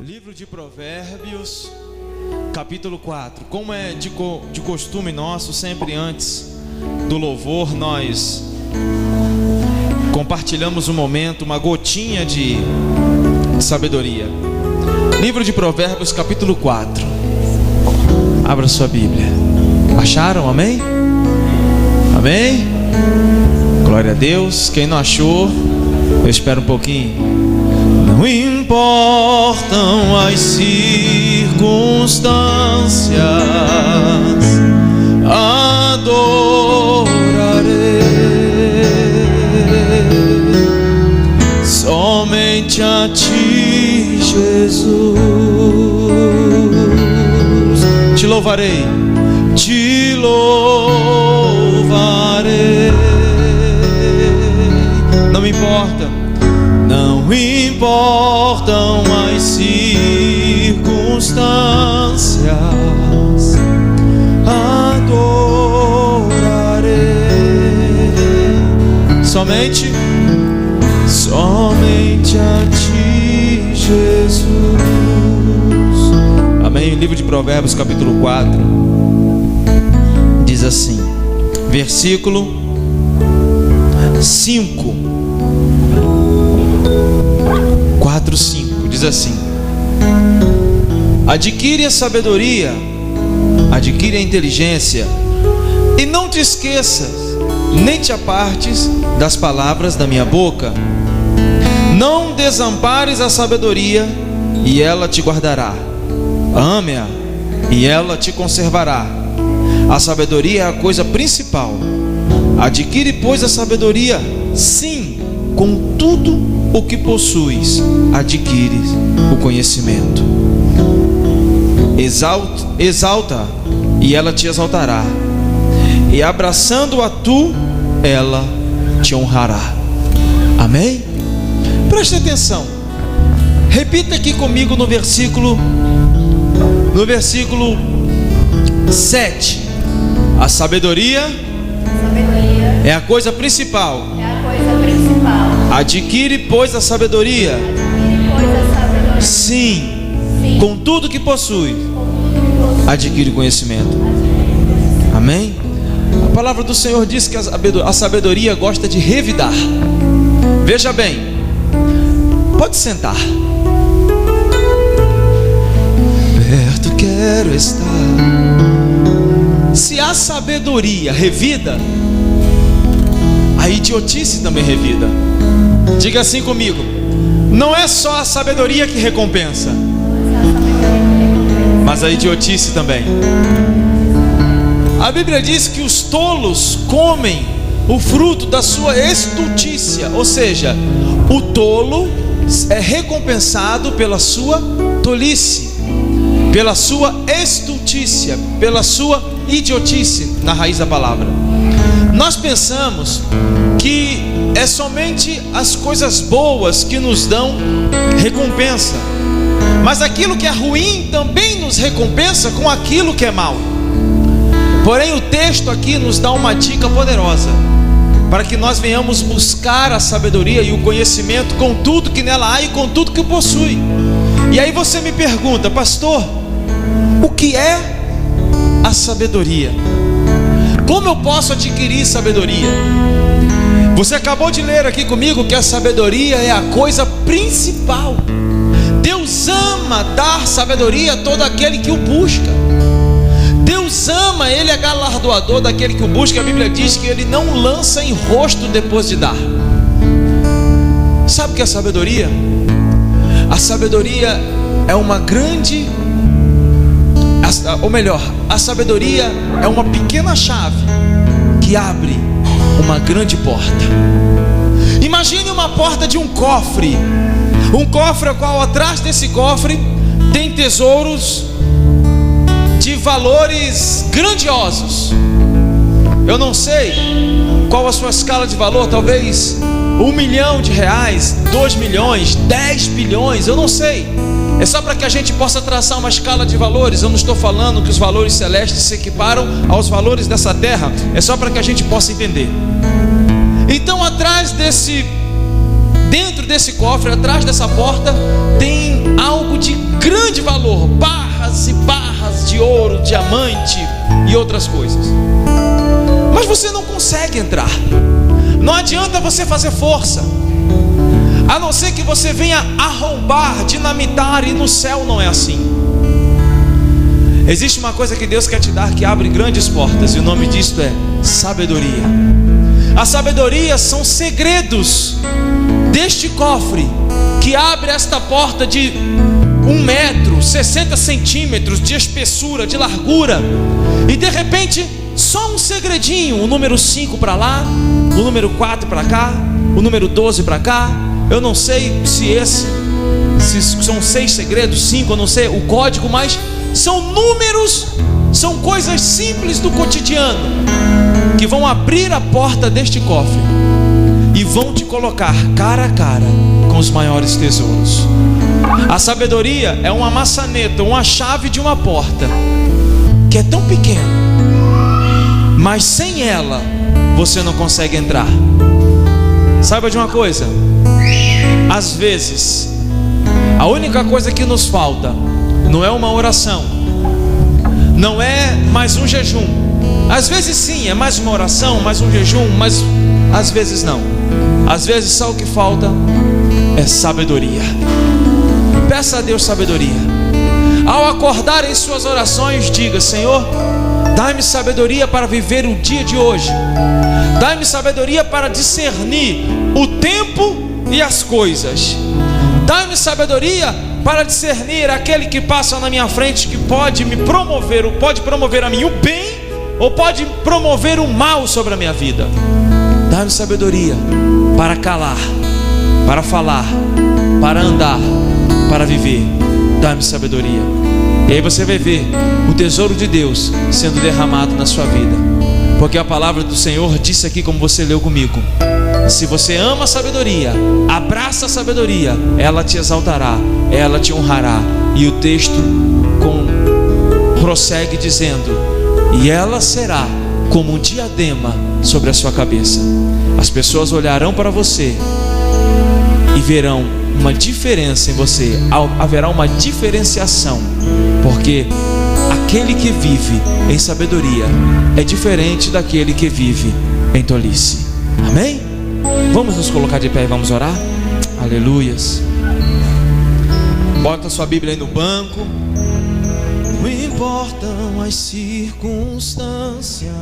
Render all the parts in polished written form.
Livro de Provérbios, capítulo 4. Como é de costume nosso, sempre antes do louvor, nós compartilhamos um momento, uma gotinha de sabedoria. Livro de Provérbios, capítulo 4. Abra sua Bíblia. Acharam? Amém? Amém? Glória a Deus. Quem não achou, eu espero um pouquinho. Não importam as circunstâncias, adorarei somente a Ti, Jesus. Te louvarei, te louvarei. Não me importa. Não importam as circunstâncias, adorarei somente a Ti, Jesus. Amém. Livro de Provérbios, capítulo 4, diz assim, versículo 5. 4:5 diz assim: adquire a sabedoria, adquire a inteligência, e não te esqueças, nem te apartes das palavras da minha boca. Não desampares a sabedoria, e ela te guardará. Ame-a, e ela te conservará. A sabedoria é a coisa principal. Adquire, pois, a sabedoria, sim, com tudo o que possuis, adquires o conhecimento. Exalta, e ela te exaltará, e abraçando-a tu, ela te honrará. Amém? Preste atenção. Repita aqui comigo no versículo 7. A sabedoria é a coisa principal. Adquire, pois, a sabedoria. Sim, com tudo que possui, adquire conhecimento. Amém? A palavra do Senhor diz que a sabedoria gosta de revidar. Veja bem, pode sentar. Perto quero estar. Se a sabedoria revida, a idiotice também revida. Diga assim comigo: não é só a sabedoria que recompensa, mas a idiotice também. A Bíblia diz que os tolos comem o fruto da sua estultícia, ou seja, o tolo é recompensado pela sua tolice, pela sua estultícia, pela sua idiotice, na raiz da palavra. Nós pensamos que é somente as coisas boas que nos dão recompensa, mas aquilo que é ruim também nos recompensa com aquilo que é mal. Porém, o texto aqui nos dá uma dica poderosa para que nós venhamos buscar a sabedoria e o conhecimento com tudo que nela há e com tudo que possui. E aí você me pergunta: pastor, o que é a sabedoria? Como eu posso adquirir sabedoria? Você acabou de ler aqui comigo que a sabedoria é a coisa principal. Deus ama dar sabedoria a todo aquele que o busca. Deus ama, Ele é galardoador daquele que o busca. A Bíblia diz que Ele não lança em rosto depois de dar. Sabe o que é sabedoria? A sabedoria é uma grande... ou melhor, a sabedoria é uma pequena chave que abre uma grande porta. Imagine uma porta de um cofre ao qual atrás desse cofre tem tesouros de valores grandiosos. Eu não sei qual a sua escala de valor, talvez R$1 milhão, 2 milhões, 10 bilhões, eu não sei. É só para que a gente possa traçar uma escala de valores. Eu não estou falando que os valores celestes se equiparam aos valores dessa terra. É só para que a gente possa entender. Então, dentro desse cofre, atrás dessa porta, tem algo de valor, barras e barras de ouro, diamante e outras coisas. Mas você não consegue entrar. Não adianta você fazer força, a não ser que você venha arrombar, dinamitar, e no céu não é assim. Existe uma coisa que Deus quer te dar que abre grandes portas, e o nome disto é sabedoria. A sabedoria são segredos deste cofre que abre esta porta de 1 metro, 60 centímetros de espessura, de largura, e de repente só um segredinho, o número 5 para lá, o número 4 para cá, o número 12 para cá. Eu não sei se são 6 segredos, 5, eu não sei o código, mas são números, são coisas simples do cotidiano que vão abrir a porta deste cofre e vão te colocar cara a cara com os maiores tesouros. A sabedoria é uma maçaneta, uma chave de uma porta que é tão pequena, mas sem ela você não consegue entrar. Saiba de uma coisa: às vezes a única coisa que nos falta não é uma oração, não é mais um jejum. Às vezes sim, é mais uma oração, mais um jejum, mas às vezes não. Às vezes só o que falta é sabedoria. Peça a Deus sabedoria. Ao acordar em suas orações, diga: Senhor, dai-me sabedoria para viver o dia de hoje. Dai-me sabedoria para discernir o tempo e as coisas. Dai-me sabedoria para discernir aquele que passa na minha frente, que pode me promover, ou pode promover a mim o bem, ou pode promover o mal sobre a minha vida. Dá-me sabedoria para calar, para falar, para andar, para viver. Dá-me sabedoria. E aí você vai ver o tesouro de Deus sendo derramado na sua vida, porque a palavra do Senhor disse aqui, como você leu comigo: se você ama a sabedoria, abraça a sabedoria, ela te exaltará, ela te honrará. E o texto prossegue dizendo: e ela será como um diadema sobre a sua cabeça. As pessoas olharão para você e verão uma diferença em você. Haverá uma diferenciação, porque aquele que vive em sabedoria é diferente daquele que vive em tolice. Amém? Vamos nos colocar de pé e vamos orar? Aleluias. Bota sua Bíblia aí no banco. Não importam as circunstâncias,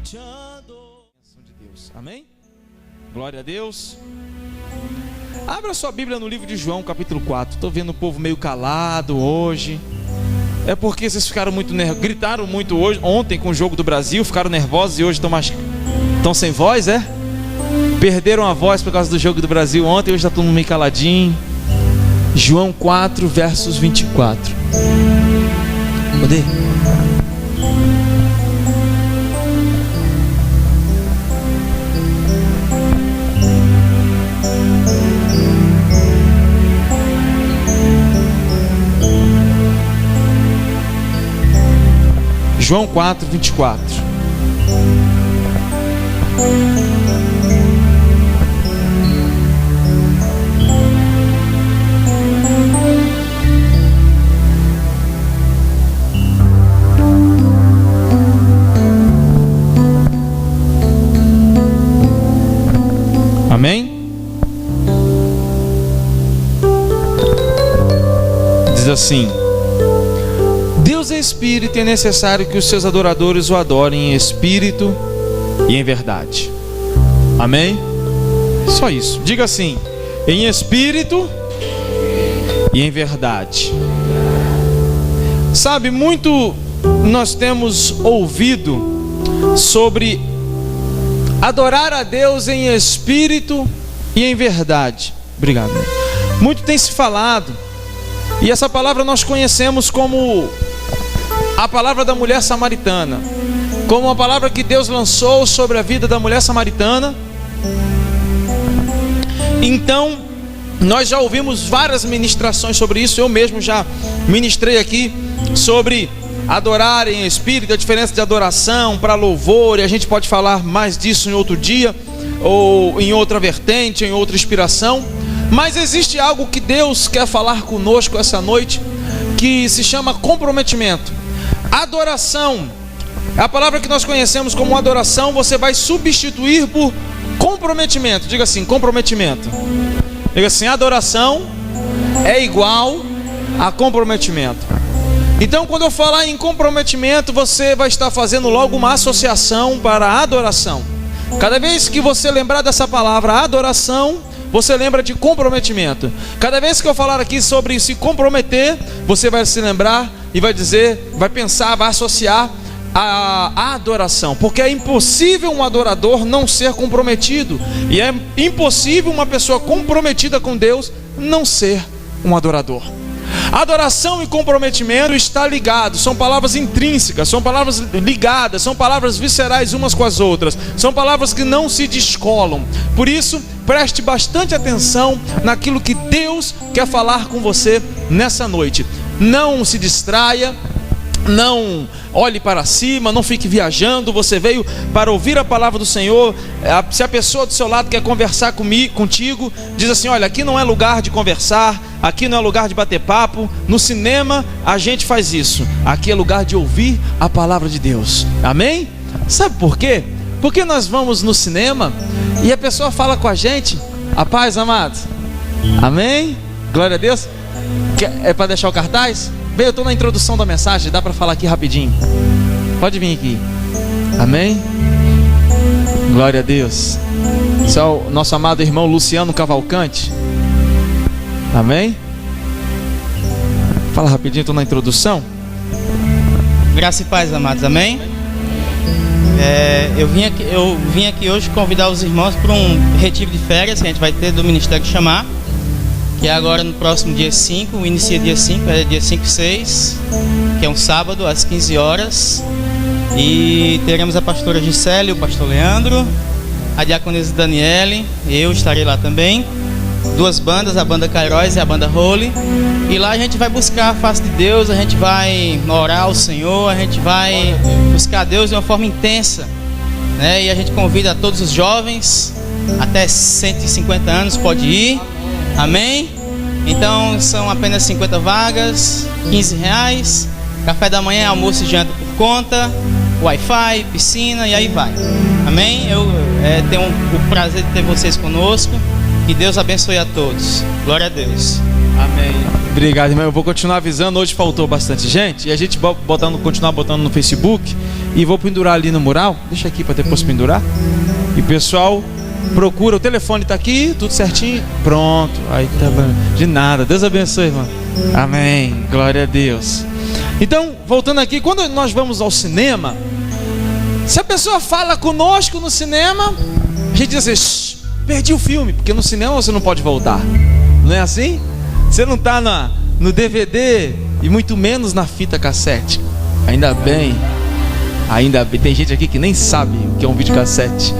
te adoro. Amém? Glória a Deus. Abra sua Bíblia no livro de João, capítulo 4. Estou vendo o povo meio calado hoje. É porque vocês ficaram muito gritaram muito hoje, ontem com o jogo do Brasil, ficaram nervosos e hoje estão sem voz, é? Perderam a voz por causa do jogo do Brasil ontem, hoje está todo mundo meio caladinho. João 4, versos 24. Poder? João 4, 24. Amém? Diz assim: Deus é espírito e é necessário que os seus adoradores o adorem em espírito e em verdade. Amém? Só isso. Diga assim: em espírito e em verdade. Sabe, muito nós temos ouvido sobre adorar a Deus em espírito e em verdade. Obrigado. Muito tem se falado, e essa palavra nós conhecemos como a palavra da mulher samaritana, como uma palavra que Deus lançou sobre a vida da mulher samaritana. Então, nós já ouvimos várias ministrações sobre isso. Eu mesmo já ministrei aqui sobre adorar em espírito, a diferença de adoração para louvor, e a gente pode falar mais disso em outro dia, ou em outra vertente, em outra inspiração. Mas existe algo que Deus quer falar conosco essa noite, que se chama comprometimento. Adoração, a palavra que nós conhecemos como adoração, você vai substituir por comprometimento. Diga assim, comprometimento. Diga assim, adoração é igual a comprometimento. Então, quando eu falar em comprometimento, você vai estar fazendo logo uma associação para a adoração. Cada vez que você lembrar dessa palavra adoração, você lembra de comprometimento. Cada vez que eu falar aqui sobre se comprometer, você vai se lembrar e vai dizer, vai pensar, vai associar a adoração. Porque é impossível um adorador não ser comprometido. E é impossível uma pessoa comprometida com Deus não ser um adorador. Adoração e comprometimento está ligado, são palavras intrínsecas, são palavras ligadas, são palavras viscerais umas com as outras, são palavras que não se descolam. Por isso, preste bastante atenção naquilo que Deus quer falar com você nessa noite. Não se distraia, não olhe para cima, não fique viajando. Você veio para ouvir a palavra do Senhor. Se a pessoa do seu lado quer conversar contigo, diz assim, olha, aqui não é lugar de conversar, aqui não é lugar de bater papo. No cinema a gente faz isso, aqui é lugar de ouvir a palavra de Deus. Amém? Sabe por quê? Porque nós vamos no cinema e a pessoa fala com a gente, a paz, amados. Amém? Glória a Deus. É para deixar o cartaz? Bem, eu estou na introdução da mensagem, dá para falar aqui rapidinho. Pode vir aqui. Amém? Glória a Deus. Esse é o nosso amado irmão Luciano Cavalcante. Amém? Fala rapidinho, estou na introdução. Graça e paz, amados, amém? Eu vim aqui hoje convidar os irmãos para um retiro de férias que a gente vai ter do Ministério Chamar, que é agora no próximo dia 5, inicia dia 5, é dia 5 e 6, que é um sábado, às 15 horas. E teremos a pastora Gisele, o pastor Leandro, a diaconisa Daniele, eu estarei lá também. Duas bandas, a banda Kairos e a banda Holy. E lá a gente vai buscar a face de Deus, a gente vai orar ao Senhor, a gente vai buscar Deus de uma forma intensa, né? E a gente convida todos os jovens, até 150 anos pode ir. Amém? Então são apenas 50 vagas, R$15. Café da manhã, almoço e janta por conta, Wi-Fi, piscina e aí vai. Amém? Eu tenho o prazer de ter vocês conosco. Que Deus abençoe a todos. Glória a Deus. Amém. Obrigado, irmão. Eu vou continuar avisando. Hoje faltou bastante gente. E a gente continuar botando no Facebook. E vou pendurar ali no mural. Deixa aqui para depois pendurar. E o pessoal procura. O telefone está aqui, tudo certinho. Pronto. Aí tá bom. De nada. Deus abençoe, irmão. Amém. Glória a Deus. Então, voltando aqui. Quando nós vamos ao cinema, se a pessoa fala conosco no cinema, a gente diz assim, perdi o filme, porque no cinema você não pode voltar. Não é assim? Você não está no DVD e muito menos na fita cassete. Ainda bem. Tem gente aqui que nem sabe o que é um videocassete.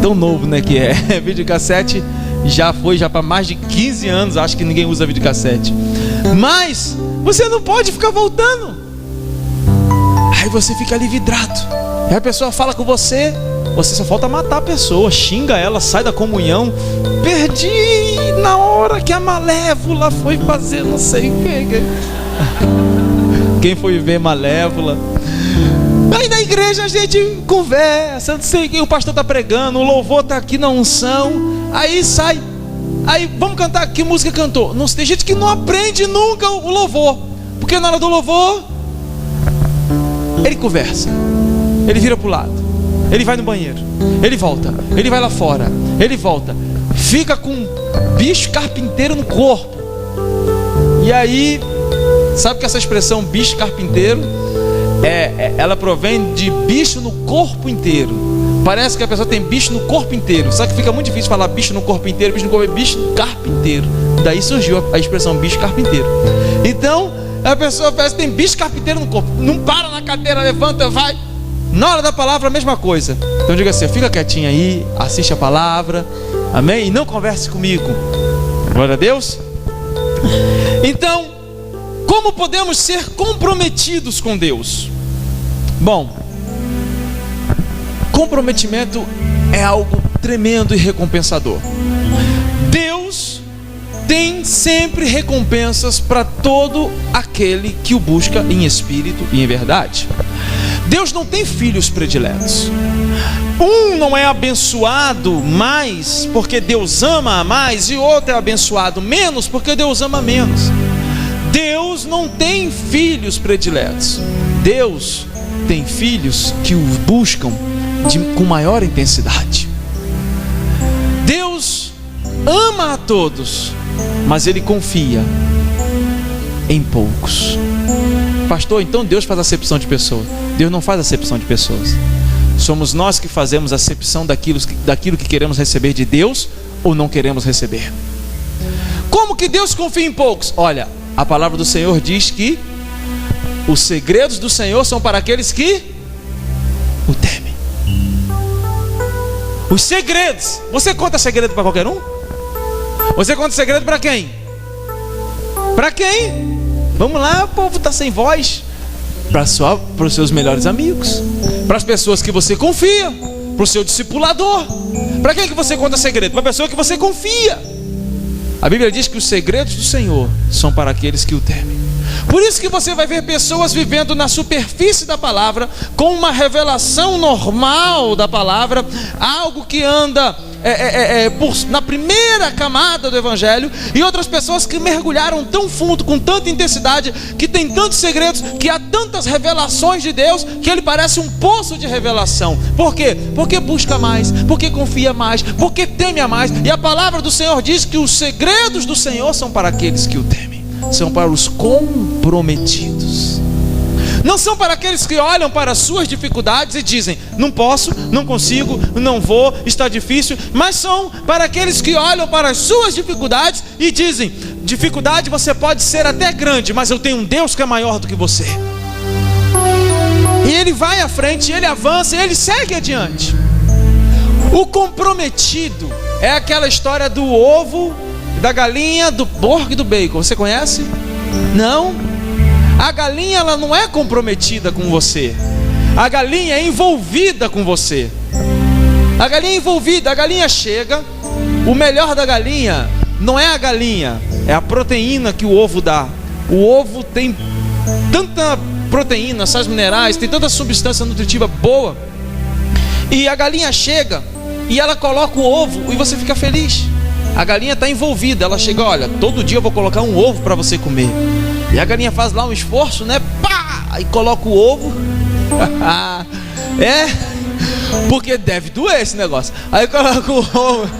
Tão novo, né, que é. Videocassete já para mais de 15 anos. Acho que ninguém usa videocassete. Mas você não pode ficar voltando. Aí você fica ali vidrado. Aí a pessoa fala com você, você só falta matar a pessoa, xinga ela, sai da comunhão. Perdi na hora que a Malévola foi fazer não sei o que. Quem foi ver Malévola? Aí na igreja a gente conversa, não sei o que, o pastor está pregando, o louvor está aqui na unção. Aí sai, aí vamos cantar, que música cantou? Não, tem gente que não aprende nunca o louvor, porque na hora do louvor ele conversa, ele vira para o lado, ele vai no banheiro, ele volta, ele vai lá fora, ele volta, fica com bicho carpinteiro no corpo. E aí, sabe que essa expressão bicho carpinteiro ela provém de bicho no corpo inteiro. Parece que a pessoa tem bicho no corpo inteiro. Só que fica muito difícil falar bicho no corpo inteiro, bicho no corpo, bicho carpinteiro. Daí surgiu a expressão bicho carpinteiro. Então a pessoa parece que tem bicho carpinteiro no corpo, não para na cadeira, levanta, vai. Na hora da palavra a mesma coisa. Então diga assim, fica quietinho aí, assiste a palavra, amém? E não converse comigo. Glória a Deus. Então, como podemos ser comprometidos com Deus? Bom, comprometimento é algo tremendo e recompensador. Deus tem sempre recompensas para todo aquele que o busca em espírito e em verdade. Deus não tem filhos prediletos. Um não é abençoado mais porque Deus ama mais, e outro é abençoado menos porque Deus ama menos. Deus não tem filhos prediletos. Deus tem filhos que o buscam com maior intensidade. Deus ama a todos, mas Ele confia em poucos. Pastor, então Deus faz acepção de pessoas? Deus não faz acepção de pessoas. Somos nós que fazemos acepção daquilo que queremos receber de Deus ou não queremos receber. Como que Deus confia em poucos? Olha, a palavra do Senhor diz que os segredos do Senhor são para aqueles que o temem. Os segredos. Você conta segredo para qualquer um? Você conta segredo para quem? Para quem? Vamos lá, o povo está sem voz. Para os seus melhores amigos, para as pessoas que você confia, para o seu discipulador. Para quem que você conta segredo? Para a pessoa que você confia. A Bíblia diz que os segredos do Senhor são para aqueles que o temem. Por isso que você vai ver pessoas vivendo na superfície da palavra, com uma revelação normal da palavra, algo que anda na primeira camada do Evangelho, e outras pessoas que mergulharam tão fundo, com tanta intensidade, que tem tantos segredos, que há tantas revelações de Deus, que ele parece um poço de revelação. Por quê? Porque busca mais, porque confia mais, porque teme a mais. E a palavra do Senhor diz que os segredos do Senhor são para aqueles que o temem, são para os comprometidos. Não são para aqueles que olham para as suas dificuldades e dizem: não posso, não consigo, não vou, está difícil. Mas são para aqueles que olham para as suas dificuldades e dizem: dificuldade você pode ser até grande, mas eu tenho um Deus que é maior do que você. E ele vai à frente, ele avança, ele segue adiante. O comprometido é aquela história do ovo, da galinha, do porco e do bacon. Você conhece? Não. A galinha, ela não é comprometida com você. A galinha é envolvida com você. A galinha é envolvida, a galinha chega. O melhor da galinha não é a galinha, é a proteína que o ovo dá. O ovo tem tanta proteína, sais minerais, tem tanta substância nutritiva boa. E a galinha chega e ela coloca o ovo e você fica feliz. A galinha está envolvida, ela chega: olha, todo dia eu vou colocar um ovo para você comer. E a galinha faz lá um esforço, né? Pá! Aí coloca o ovo. Porque deve doer esse negócio. Aí coloca o ovo.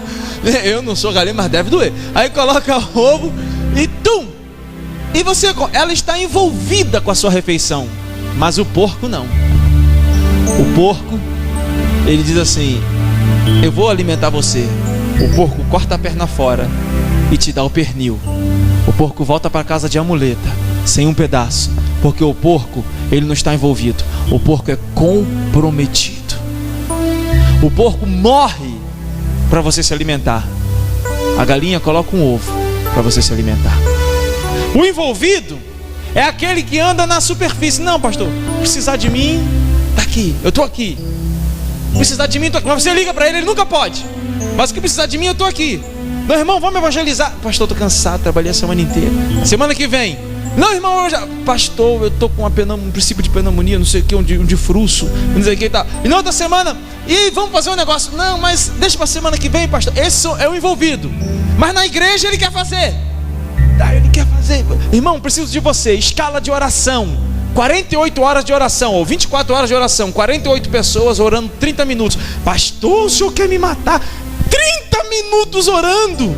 Eu não sou galinha, mas deve doer. Aí coloca o ovo e tum! E ela está envolvida com a sua refeição. Mas o porco não. O porco, ele diz assim: eu vou alimentar você. O porco corta a perna fora e te dá o pernil. O porco volta para casa de amuleta, sem um pedaço, porque o porco, ele não está envolvido. O porco é comprometido. O porco morre para você se alimentar. A galinha coloca um ovo para você se alimentar. O envolvido é aquele que anda na superfície. Não, pastor, precisar de mim, tá aqui, eu estou aqui. Precisar de mim, tô aqui. Mas você liga para ele, ele nunca pode. Mas o que precisar de mim, eu estou aqui. Meu irmão, vamos evangelizar. Pastor, estou cansado, trabalhei a semana inteira. Semana que vem. Não, irmão, pastor, eu estou com um princípio de pneumonia, não sei o que, um de fruço, não sei o que e tal. E na outra semana, e vamos fazer um negócio. Não, mas deixa para a semana que vem, pastor. Esse é o envolvido. Mas na igreja ele quer fazer. Ele quer fazer. Irmão, preciso de você. Escala de oração. 48 horas de oração, ou 24 horas de oração. 48 pessoas orando 30 minutos. Pastor, o senhor quer me matar? 30 minutos orando.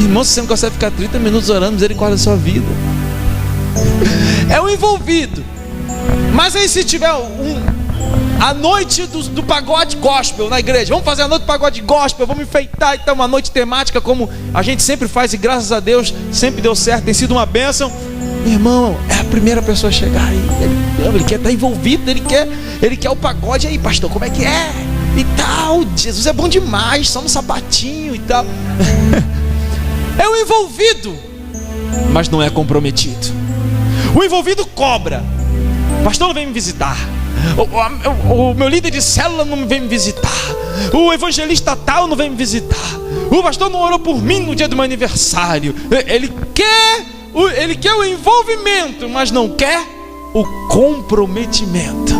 Irmão, se você não consegue ficar 30 minutos orando, misericórdia da sua vida. É o envolvido. Mas aí se tiver a noite do pagode gospel na igreja, vamos fazer a noite do pagode gospel, vamos enfeitar então uma noite temática como a gente sempre faz, e graças a Deus sempre deu certo, tem sido uma bênção. Meu irmão, é a primeira pessoa a chegar aí, ele quer estar envolvido, ele quer o pagode. Aí, pastor, como é que é? E tal, Jesus é bom demais, só no sapatinho e tal. É o envolvido, mas não é comprometido. O envolvido cobra. Pastor não vem me visitar. O meu líder de célula não vem me visitar. O evangelista tal não vem me visitar. O pastor não orou por mim no dia do meu aniversário. Ele quer o envolvimento, mas não quer o comprometimento.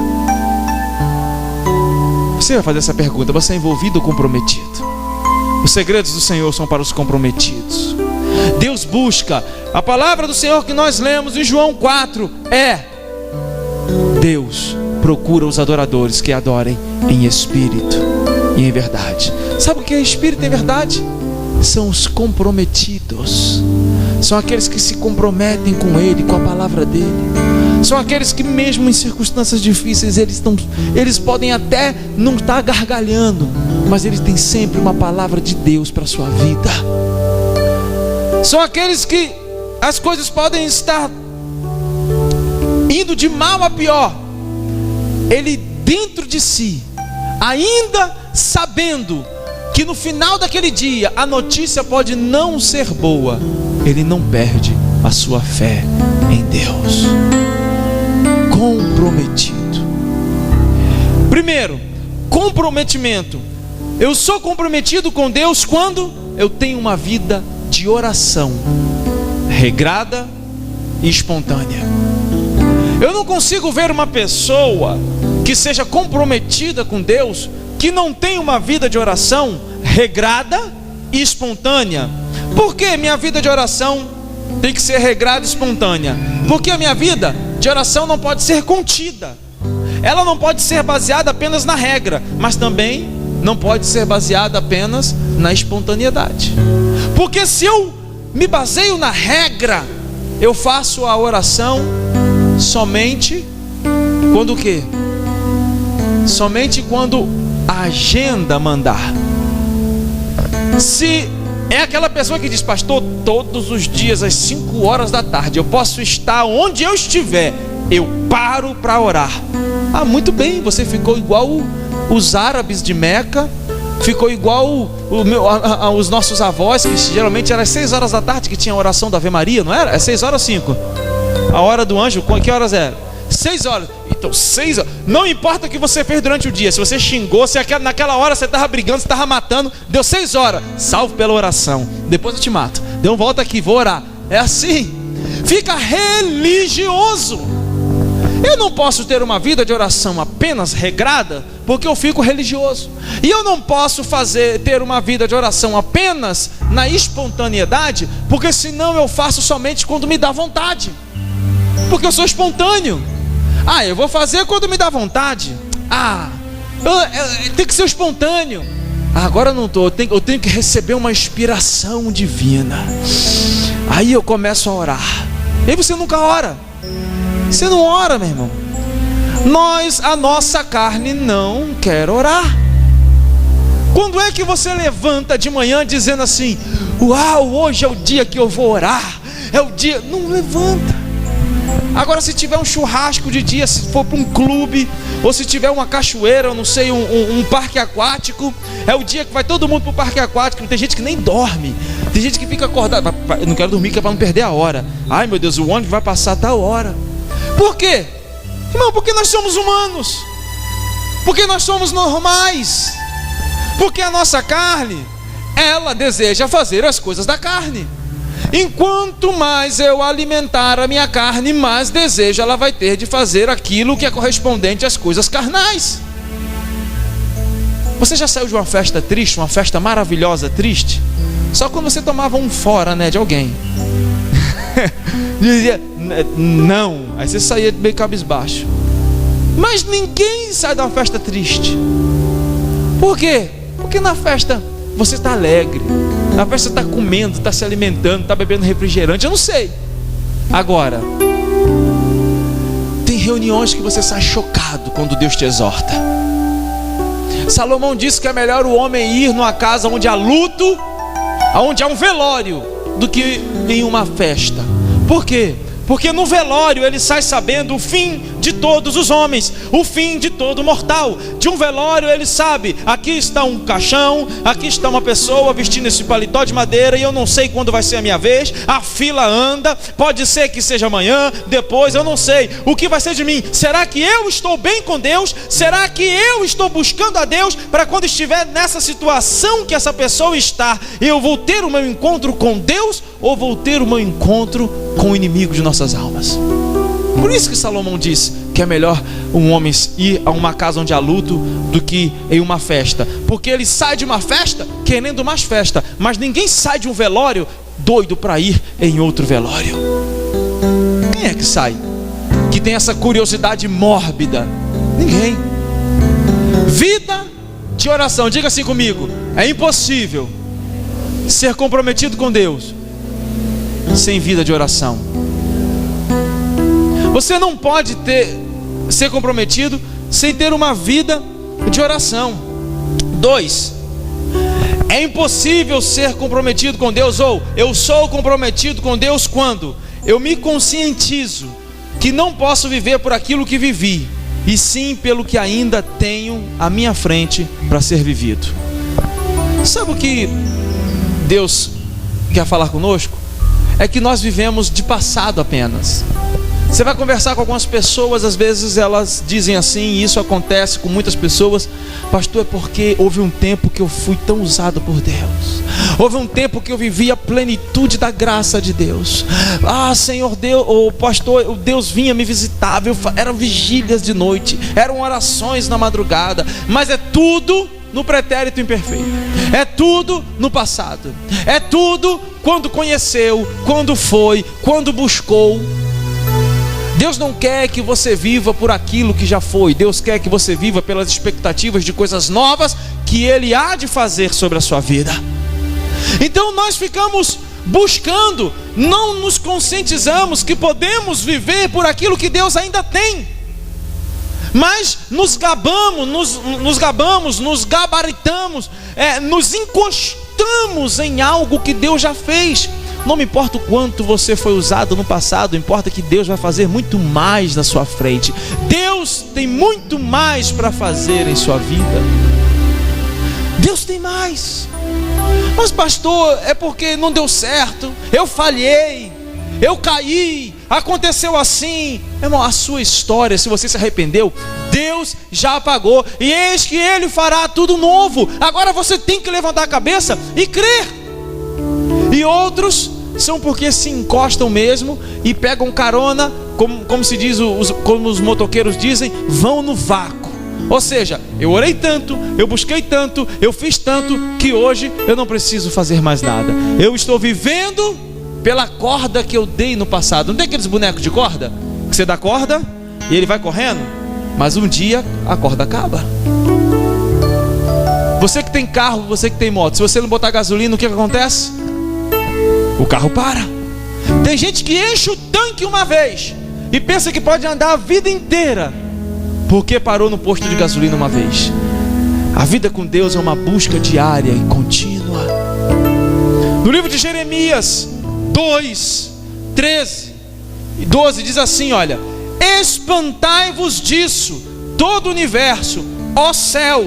Você vai fazer essa pergunta: você é envolvido ou comprometido? Os segredos do Senhor são para os comprometidos. Deus busca. A palavra do Senhor que nós lemos em João 4 é: Deus procura os adoradores que adorem em espírito e em verdade. Sabe o que é espírito e verdade? São os comprometidos. São aqueles que se comprometem com Ele, com a palavra dEle. São aqueles que mesmo em circunstâncias difíceis, eles podem até não estar gargalhando, mas eles têm sempre uma palavra de Deus para a sua vida. São aqueles que as coisas podem estar indo de mal a pior, ele dentro de si, ainda sabendo que no final daquele dia a notícia pode não ser boa, ele não perde a sua fé em Deus. Comprometido. Primeiro, comprometimento. Eu sou comprometido com Deus quando eu tenho uma vida de oração regrada e espontânea. Eu não consigo ver uma pessoa que seja comprometida com Deus que não tem uma vida de oração regrada e espontânea. Por que minha vida de oração tem que ser regrada e espontânea? Porque a minha vida de oração não pode ser contida. Ela não pode ser baseada apenas na regra, mas também não pode ser baseada apenas na espontaneidade. Porque se eu me baseio na regra, eu faço a oração somente quando o quê? Somente quando a agenda mandar. Se é aquela pessoa que diz: pastor, todos os dias às 5 horas da tarde eu posso estar onde eu estiver, eu paro para orar. Ah, muito bem, você ficou igual os árabes de Meca, ficou igual os nossos avós, que geralmente era às 6 horas da tarde que tinha a oração da Ave Maria, não era? É 6 horas ou 5? A hora do anjo, que horas era? 6 horas. Então 6 horas. Não importa o que você fez durante o dia. Se você xingou, se naquela hora você estava brigando, você estava matando, deu 6 horas, salvo pela oração. Depois eu te mato. Deu volta aqui, vou orar. É assim. Fica religioso. Eu não posso ter uma vida de oração apenas regrada, porque eu fico religioso. E eu não posso ter uma vida de oração apenas na espontaneidade, porque senão eu faço somente quando me dá vontade. Porque eu sou espontâneo. Ah, eu vou fazer quando me dá vontade. Ah, tem que ser espontâneo. Ah, agora eu não estou. Eu tenho que receber uma inspiração divina. Aí eu começo a orar. E aí você nunca ora. Você não ora, meu irmão. A nossa carne não quer orar. Quando é que você levanta de manhã dizendo assim: uau, hoje é o dia que eu vou orar, é o dia? Não levanta. Agora, se tiver um churrasco de dia, se for para um clube, ou se tiver uma cachoeira, eu não sei, um parque aquático, é o dia que vai todo mundo para o parque aquático. Tem gente que nem dorme, tem gente que fica acordada. Eu não quero dormir, que é para não perder a hora. Ai meu Deus, o ônibus vai passar a tal hora. Por quê? Irmão, porque nós somos humanos, porque nós somos normais, porque a nossa carne, ela deseja fazer as coisas da carne. Enquanto mais eu alimentar a minha carne, mais desejo ela vai ter de fazer aquilo que é correspondente às coisas carnais. Você já saiu de uma festa triste, uma festa maravilhosa triste? Só quando você tomava um fora, né, de alguém. Dizia não, aí você saía meio cabisbaixo. Mas ninguém sai de uma festa triste. Por quê? Porque na festa você está alegre, na festa você está comendo, está se alimentando, está bebendo refrigerante, eu não sei. Agora, tem reuniões que você sai chocado quando Deus te exorta. Salomão disse que é melhor o homem ir numa casa onde há luto, onde há um velório, do que em uma festa. Por quê? Porque no velório ele sai sabendo o fim de todos os homens, o fim de todo mortal. De um velório ele sabe, aqui está um caixão, aqui está uma pessoa vestindo esse paletó de madeira, e eu não sei quando vai ser a minha vez, a fila anda, pode ser que seja amanhã, depois, eu não sei, o que vai ser de mim? Será que eu estou bem com Deus? Será que eu estou buscando a Deus, para quando estiver nessa situação que essa pessoa está, eu vou ter o meu encontro com Deus, ou vou ter o meu encontro com o inimigo de nossas almas? Por isso que Salomão diz que é melhor um homem ir a uma casa onde há luto do que em uma festa, porque ele sai de uma festa querendo mais festa, mas ninguém sai de um velório doido para ir em outro velório. Quem é que sai? Que tem essa curiosidade mórbida? Ninguém. Vida de oração, diga assim comigo: é impossível ser comprometido com Deus sem vida de oração. Você não pode ser comprometido sem ter uma vida de oração. 2, é impossível ser comprometido com Deus, ou eu sou comprometido com Deus quando eu me conscientizo que não posso viver por aquilo que vivi, e sim pelo que ainda tenho à minha frente para ser vivido. Sabe o que Deus quer falar conosco? É que nós vivemos de passado apenas. Você vai conversar com algumas pessoas, às vezes elas dizem assim, e isso acontece com muitas pessoas: pastor, é porque houve um tempo que eu fui tão usado por Deus, houve um tempo que eu vivi a plenitude da graça de Deus. Senhor Deus, pastor, o Deus vinha me visitar, eram vigílias de noite, eram orações na madrugada, mas é tudo no pretérito imperfeito, é tudo no passado, é tudo quando conheceu, quando foi, quando buscou. Deus não quer que você viva por aquilo que já foi. Deus quer que você viva pelas expectativas de coisas novas que Ele há de fazer sobre a sua vida. Então nós ficamos buscando, não nos conscientizamos que podemos viver por aquilo que Deus ainda tem, mas nos gabamos, nos gabaritamos, nos encostamos em algo que Deus já fez. Não me importa o quanto você foi usado no passado, importa que Deus vai fazer muito mais na sua frente. Deus tem muito mais para fazer em sua vida. Deus tem mais. Mas pastor, é porque não deu certo, eu falhei, eu caí, aconteceu assim. Irmão, a sua história, se você se arrependeu, Deus já apagou, e eis que Ele fará tudo novo. Agora você tem que levantar a cabeça e crer. E outros são porque se encostam mesmo e pegam carona, como se diz, como os motoqueiros dizem, vão no vácuo. Ou seja, eu orei tanto, eu busquei tanto, eu fiz tanto, que hoje eu não preciso fazer mais nada. Eu estou vivendo pela corda que eu dei no passado. Não tem aqueles bonecos de corda? Que você dá corda e ele vai correndo, mas um dia a corda acaba. Você que tem carro, você que tem moto, se você não botar gasolina, o que acontece? O carro para. Tem gente que enche o tanque uma vez e pensa que pode andar a vida inteira porque parou no posto de gasolina uma vez. A vida com Deus é uma busca diária e contínua. No livro de Jeremias 2, 13 e 12 diz assim, olha: espantai-vos disso, todo o universo, ó céu,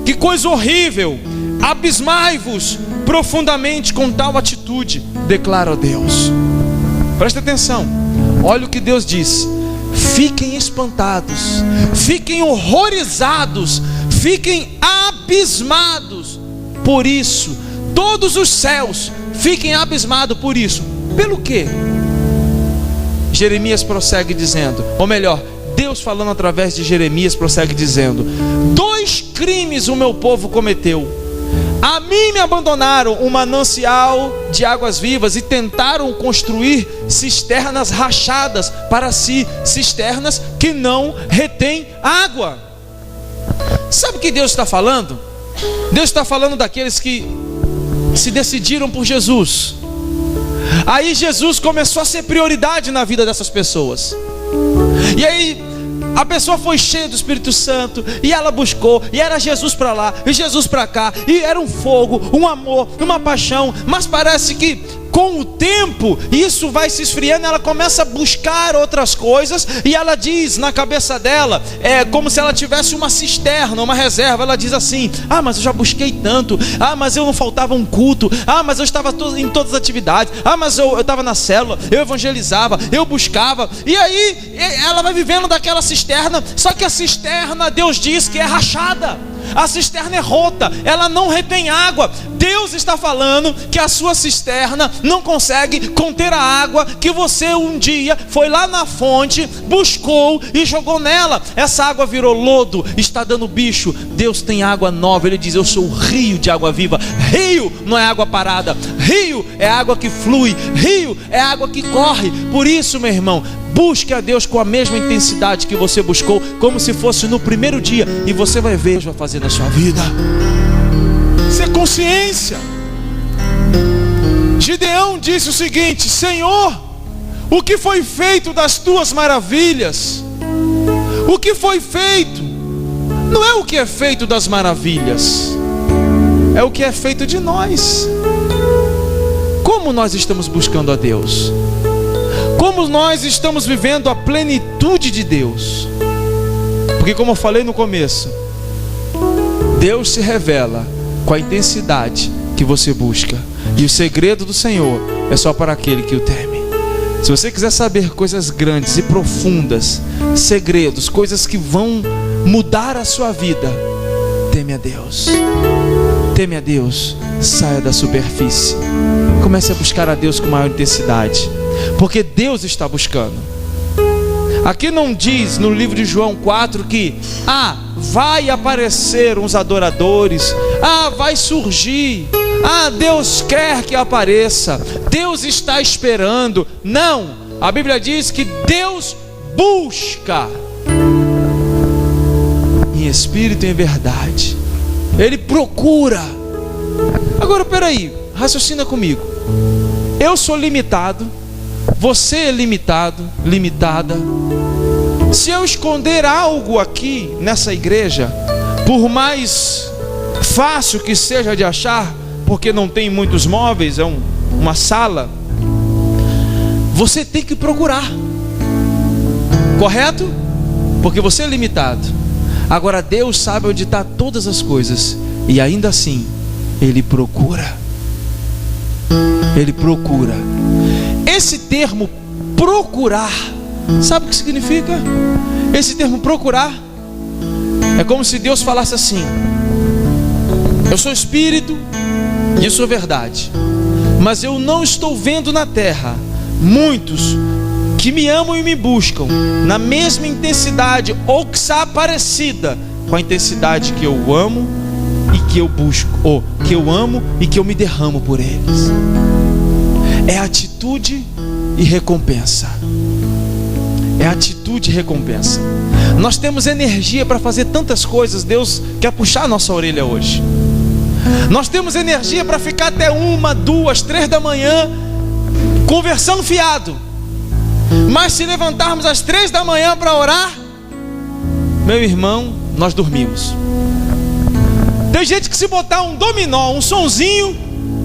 que coisa horrível, abismai-vos profundamente com tal atitude, declara Deus. Presta atenção, olha o que Deus diz: fiquem espantados, fiquem horrorizados, fiquem abismados por isso. Todos os céus fiquem abismados por isso. Pelo quê? Jeremias prossegue dizendo, ou melhor, Deus falando através de Jeremias prossegue dizendo: 2 crimes o meu povo cometeu. A mim me abandonaram um manancial de águas vivas e tentaram construir cisternas rachadas para si, cisternas que não retêm água. Sabe o que Deus está falando? Deus está falando daqueles que se decidiram por Jesus. Aí Jesus começou a ser prioridade na vida dessas pessoas. E aí a pessoa foi cheia do Espírito Santo, e ela buscou, e era Jesus para lá, e Jesus para cá, e era um fogo, um amor, uma paixão. Mas parece que com o tempo, isso vai se esfriando, ela começa a buscar outras coisas, e ela diz na cabeça dela, é como se ela tivesse uma cisterna, uma reserva. Ela diz assim: ah, mas eu já busquei tanto, ah, mas eu não faltava um culto, ah, mas eu estava em todas as atividades, ah, mas eu estava na célula, eu evangelizava, eu buscava. E aí ela vai vivendo daquela cisterna, só que a cisterna, Deus diz que é rachada, a cisterna é rota, ela não retém água. Deus está falando que a sua cisterna não consegue conter a água que você um dia foi lá na fonte, buscou e jogou nela. Essa água virou lodo, está dando bicho. Deus tem água nova. Ele diz: eu sou o rio de água viva. Rio não é água parada, rio é água que flui, rio é água que corre. Por isso, meu irmão, busque a Deus com a mesma intensidade que você buscou, como se fosse no primeiro dia, e você vai ver o que Deus vai fazer na sua vida. Isso é consciência. Gideão disse o seguinte: Senhor, o que foi feito das tuas maravilhas? O que foi feito? Não é o que é feito das maravilhas, é o que é feito de nós. Como nós estamos buscando a Deus? Como nós estamos vivendo a plenitude de Deus? Porque, como eu falei no começo, Deus se revela com a intensidade que você busca, e o segredo do Senhor é só para aquele que o teme. Se você quiser saber coisas grandes e profundas, segredos, coisas que vão mudar a sua vida, teme a Deus. Teme a Deus. Saia da superfície, comece a buscar a Deus com maior intensidade, porque Deus está buscando. Aqui não diz no livro de João 4 que vai aparecer uns adoradores, vai surgir, Deus quer que apareça, Deus está esperando. Não, a Bíblia diz que Deus busca em espírito e em verdade. Ele procura. Agora, peraí, raciocina comigo. Eu sou limitado, você é limitado, limitada. Se eu esconder algo aqui nessa igreja, por mais fácil que seja de achar, porque não tem muitos móveis, é uma sala, você tem que procurar, correto? Porque você é limitado. Agora Deus sabe onde está todas as coisas, e ainda assim Ele procura. Ele procura. Esse termo procurar, sabe o que significa? Esse termo procurar é como se Deus falasse assim: eu sou espírito e eu sou verdade, mas eu não estou vendo na terra muitos que me amam e me buscam na mesma intensidade, ou que está parecida com a intensidade que eu amo e que eu busco, ou que eu amo e que eu me derramo por eles. É atitude e recompensa. É atitude e recompensa. Nós temos energia para fazer tantas coisas. Deus quer puxar a nossa orelha hoje. Nós temos energia para ficar até 1, 2, 3 da manhã conversando fiado. Mas se levantarmos às 3 da manhã para orar, meu irmão, nós dormimos. Tem gente que, se botar um dominó, um sonzinho,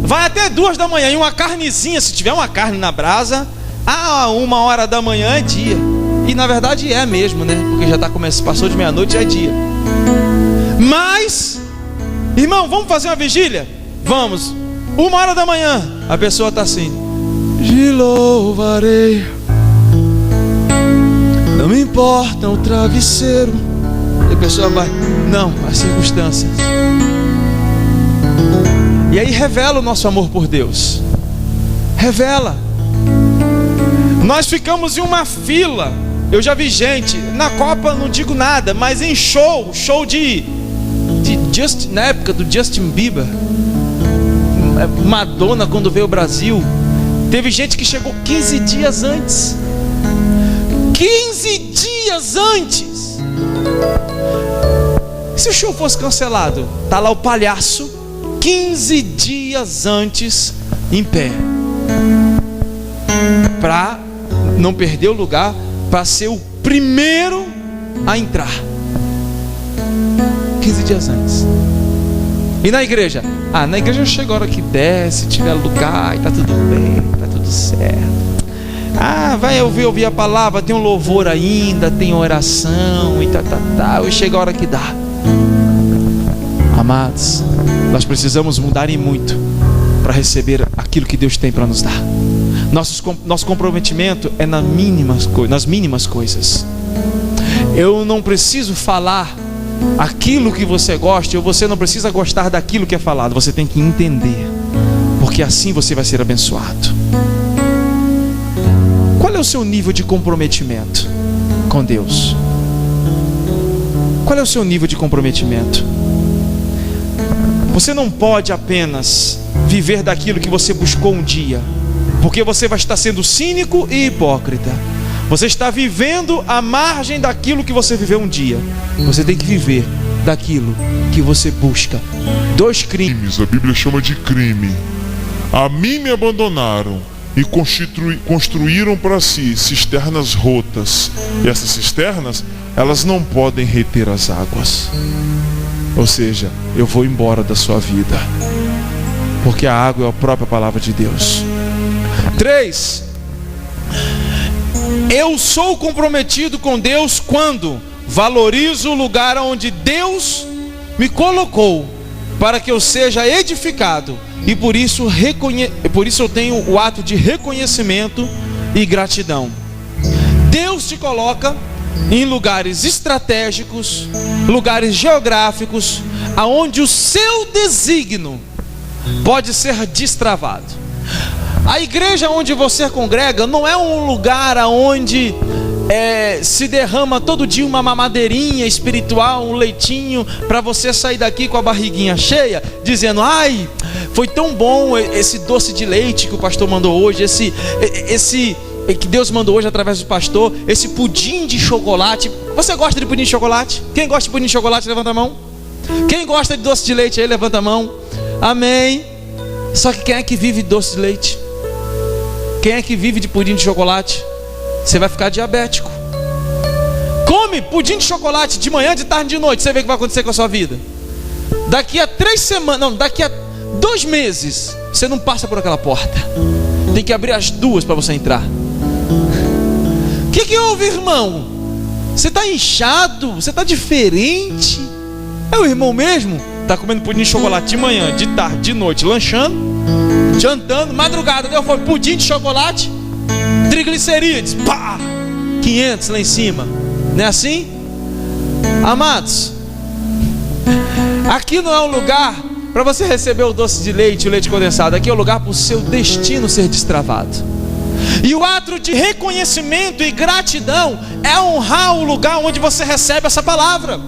vai até 2 da manhã. E uma carnezinha, se tiver uma carne na brasa, 1 hora da manhã é dia. E na verdade é mesmo, né? Porque já está começando, passou de meia-noite, já é dia. Mas, irmão, vamos fazer uma vigília? Vamos. 1 hora da manhã, a pessoa está assim: te louvarei, não me importa o travesseiro. E a pessoa vai: não, as circunstâncias. E aí revela o nosso amor por Deus. Revela. Nós ficamos em uma fila. Eu já vi gente na Copa, não digo nada, mas em show na época do Justin Bieber, Madonna, quando veio ao Brasil, teve gente que chegou 15 dias antes. 15 dias antes. Se o show fosse cancelado, tá lá o palhaço 15 dias antes em pé, para não perder o lugar, para ser o primeiro a entrar. 15 dias antes. E na igreja? Na igreja chega a hora que desce, tiver lugar e tá tudo bem. tudo certo. Vai ouvir a palavra, tem um louvor ainda, tem oração e e chega a hora que dá. Amados, nós precisamos mudar e muito para receber aquilo que Deus tem para nos dar. Nosso comprometimento é nas mínimas coisas. Eu não preciso falar aquilo que você gosta, ou você não precisa gostar daquilo que é falado. Você tem que entender, porque assim você vai ser abençoado. Qual é o seu nível de comprometimento com Deus? Qual é o seu nível de comprometimento? Você não pode apenas viver daquilo que você buscou um dia, porque você vai estar sendo cínico e hipócrita. Você está vivendo à margem daquilo que você viveu um dia. Você tem que viver daquilo que você busca. 2 crimes. A Bíblia chama de crime. A mim me abandonaram e construíram para si cisternas rotas. E essas cisternas, elas não podem reter as águas. Ou seja, eu vou embora da sua vida, porque a água é a própria palavra de Deus. 3. Eu sou comprometido com Deus quando valorizo o lugar onde Deus me colocou para que eu seja edificado, e por isso eu tenho o ato de reconhecimento e gratidão. Deus te coloca em lugares estratégicos, lugares geográficos, aonde o seu desígnio pode ser destravado. A igreja onde você congrega não é um lugar onde se derrama todo dia uma mamadeirinha espiritual, um leitinho, para você sair daqui com a barriguinha cheia, dizendo: ai, foi tão bom esse doce de leite que o pastor mandou hoje, esse que Deus mandou hoje através do pastor, esse pudim de chocolate. Você gosta de pudim de chocolate? Quem gosta de pudim de chocolate, levanta a mão. Quem gosta de doce de leite aí, levanta a mão. Amém. Só que quem é que vive de doce de leite? Quem é que vive de pudim de chocolate? Você vai ficar diabético. Come pudim de chocolate de manhã, de tarde, de noite. Você vê o que vai acontecer com a sua vida. Daqui a 3 semanas, não, daqui a 2 meses, você não passa por aquela porta. Tem que abrir as 2 para você entrar. O que houve, irmão? Você está inchado? Você está diferente? É o irmão mesmo? Está comendo pudim de chocolate de manhã, de tarde, de noite, lanchando, jantando, madrugada, deu fome, pudim de chocolate, triglicerídeos, pá, 500 lá em cima. Não é assim? Amados, aqui não é um lugar para você receber o doce de leite, o leite condensado. Aqui é o lugar para o seu destino ser destravado. E o ato de reconhecimento e gratidão é honrar o lugar onde você recebe essa palavra.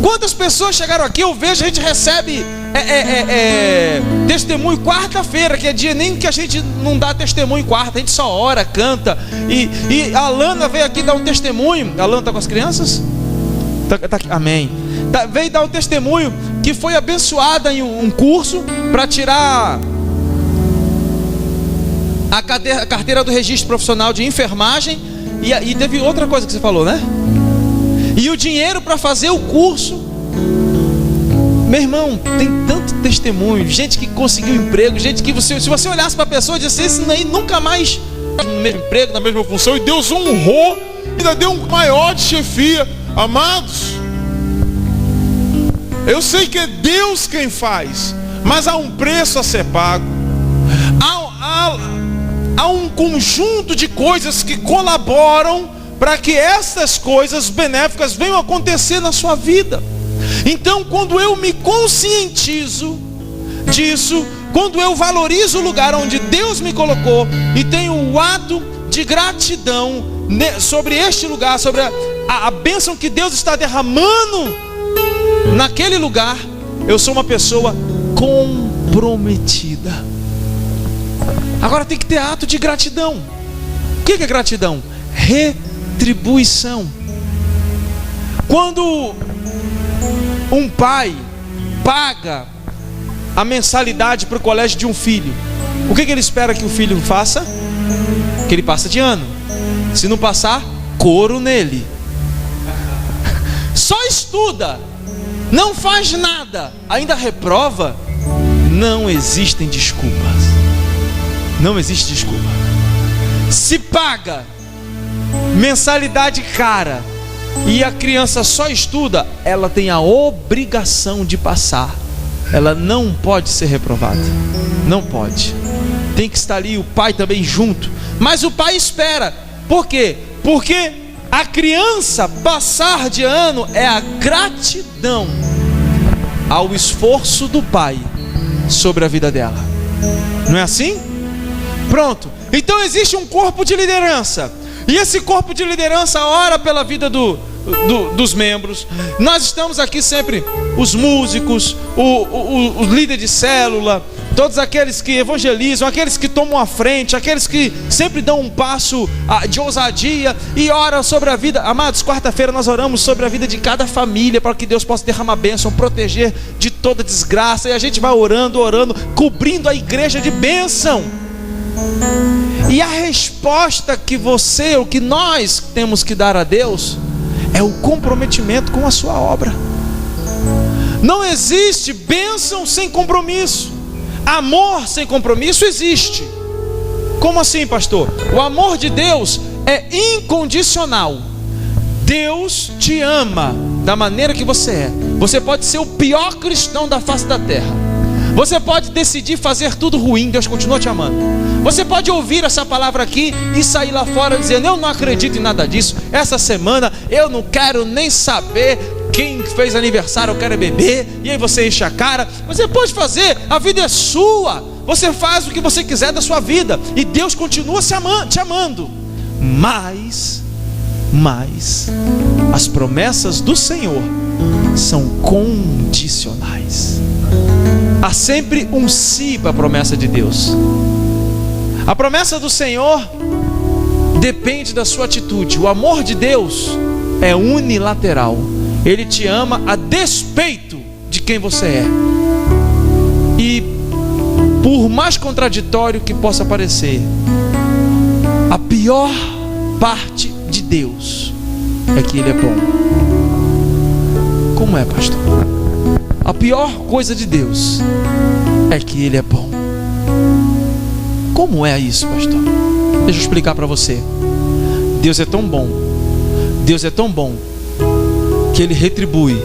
Quantas pessoas chegaram aqui? Eu vejo, a gente recebe testemunho quarta-feira, que é dia nem que a gente não dá testemunho quarta, a gente só ora, canta. E a Alana veio aqui dar um testemunho. A Alana está com as crianças? Tá aqui. Amém. Veio dar um testemunho que foi abençoada em um curso para tirar a carteira do registro profissional de enfermagem. E teve outra coisa que você falou, né? E o dinheiro para fazer o curso. Meu irmão, tem tanto testemunho. Gente que conseguiu emprego, gente que se você olhasse para a pessoa e disse: esse aí nunca mais no mesmo emprego, na mesma função, e Deus honrou, ainda deu um maior de chefia. Amados, eu sei que é Deus quem faz, mas há um preço a ser pago. Há um conjunto de coisas que colaboram para que essas coisas benéficas venham a acontecer na sua vida. Então, quando eu me conscientizo disso, quando eu valorizo o lugar onde Deus me colocou e tenho o ato de gratidão sobre este lugar, sobre a bênção que Deus está derramando naquele lugar, eu sou uma pessoa comprometida. Agora tem que ter ato de gratidão. O que é gratidão? Retribuição. Quando um pai paga a mensalidade para o colégio de um filho, o que ele espera que o filho faça? Que ele passe de ano. Se não passar, couro nele. Só estuda, não faz nada, ainda reprova. Não existem desculpas. Não existe desculpa. Se paga mensalidade cara e a criança só estuda, ela tem a obrigação de passar. Ela não pode ser reprovada. Não pode. Tem que estar ali o pai também junto. Mas o pai espera. Por quê? Porque a criança passar de ano é a gratidão ao esforço do pai sobre a vida dela. Não é assim? Pronto. Então existe um corpo de liderança. E esse corpo de liderança ora pela vida dos membros. Nós estamos aqui sempre, os músicos, os líderes de célula, todos aqueles que evangelizam, aqueles que tomam a frente, aqueles que sempre dão um passo de ousadia e oram sobre a vida. Amados, quarta-feira nós oramos sobre a vida de cada família, para que Deus possa derramar bênção, proteger de toda desgraça. E a gente vai orando, cobrindo a igreja de bênção. E a resposta que você, ou que nós temos que dar a Deus, é o comprometimento com a sua obra. Não existe bênção sem compromisso. Amor sem compromisso existe. Como assim, pastor? O amor de Deus é incondicional. Deus te ama da maneira que você é. Você pode ser o pior cristão da face da terra. Você pode decidir fazer tudo ruim, Deus continua te amando. Você pode ouvir essa palavra aqui e sair lá fora dizendo: eu não acredito em nada disso. Essa semana eu não quero nem saber quem fez aniversário, eu quero beber. E aí você enche a cara. Você pode fazer, a vida é sua. Você faz o que você quiser da sua vida e Deus continua te amando. Mas as promessas do Senhor são condicionais. Há sempre um sim para a promessa de Deus. A promessa do Senhor depende da sua atitude. O amor de Deus é unilateral. Ele te ama a despeito de quem você é. E por mais contraditório que possa parecer, a pior parte de Deus é que Ele é bom. Como é, pastor? A pior coisa de Deus é que Ele é bom. Como é isso, pastor? Deixa eu explicar para você. Deus é tão bom, Deus é tão bom, que Ele retribui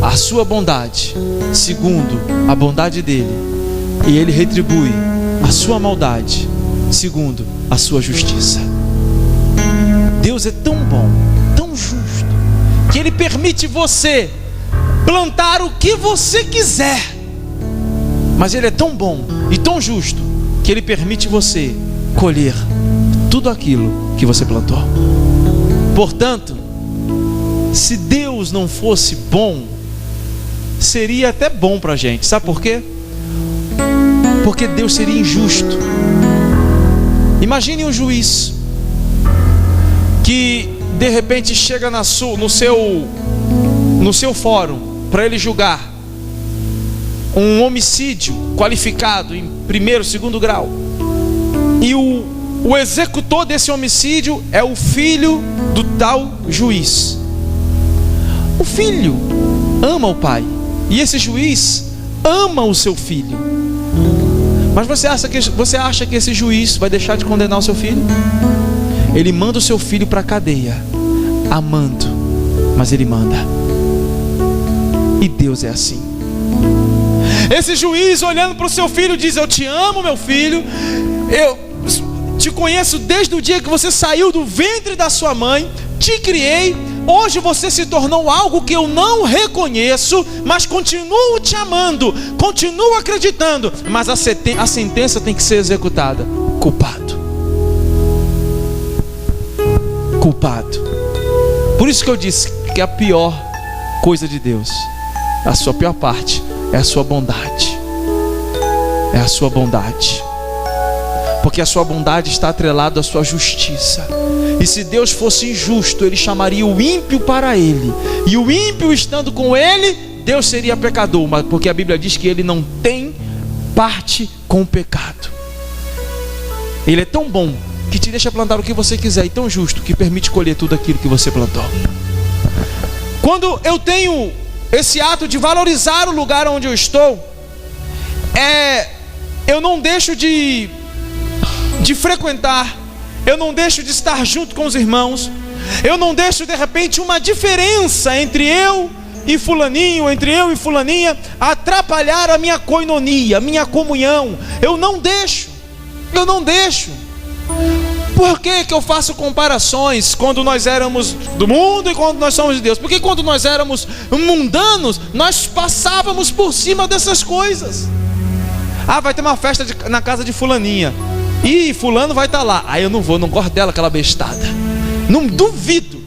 a sua bondade segundo a bondade dEle, e Ele retribui a sua maldade segundo a sua justiça. Deus é tão bom, tão justo, que Ele permite você plantar o que você quiser, mas Ele é tão bom e tão justo que Ele permite você colher tudo aquilo que você plantou. Portanto, se Deus não fosse bom, seria até bom para a gente. Sabe por quê? Porque Deus seria injusto. Imagine um juiz que de repente chega no seu fórum para ele julgar um homicídio qualificado em primeiro, segundo grau, e o executor desse homicídio é o filho do tal juiz. O filho ama o pai e esse juiz ama o seu filho. Mas você acha que esse juiz vai deixar de condenar o seu filho? Ele manda o seu filho para a cadeia, amando, mas ele manda. E Deus é assim. Esse juiz olhando para o seu filho diz: eu te amo, meu filho, eu te conheço desde o dia que você saiu do ventre da sua mãe, te criei, hoje você se tornou algo que eu não reconheço, mas continuo te amando, continuo acreditando, mas a sentença tem que ser executada. Culpado. Por isso que eu disse que a pior coisa de Deus, a sua pior parte, é a sua bondade. É a sua bondade. Porque a sua bondade está atrelada à sua justiça. E se Deus fosse injusto, Ele chamaria o ímpio para Ele. E o ímpio estando com Ele, Deus seria pecador. Mas porque a Bíblia diz que Ele não tem parte com o pecado. Ele é tão bom que te deixa plantar o que você quiser, e tão justo que permite colher tudo aquilo que você plantou. Quando eu tenho esse ato de valorizar o lugar onde eu estou, eu não deixo de de frequentar, eu não deixo de estar junto com os irmãos, eu não deixo de repente uma diferença entre eu e fulaninho, entre eu e fulaninha, atrapalhar a minha koinonia, a minha comunhão. Eu não deixo. Por que eu faço comparações quando nós éramos do mundo e quando nós somos de Deus? Porque quando nós éramos mundanos, nós passávamos por cima dessas coisas. Vai ter uma festa na casa de fulaninha, e fulano vai estar lá. Eu não vou, não gosto dela, aquela bestada. Não duvido.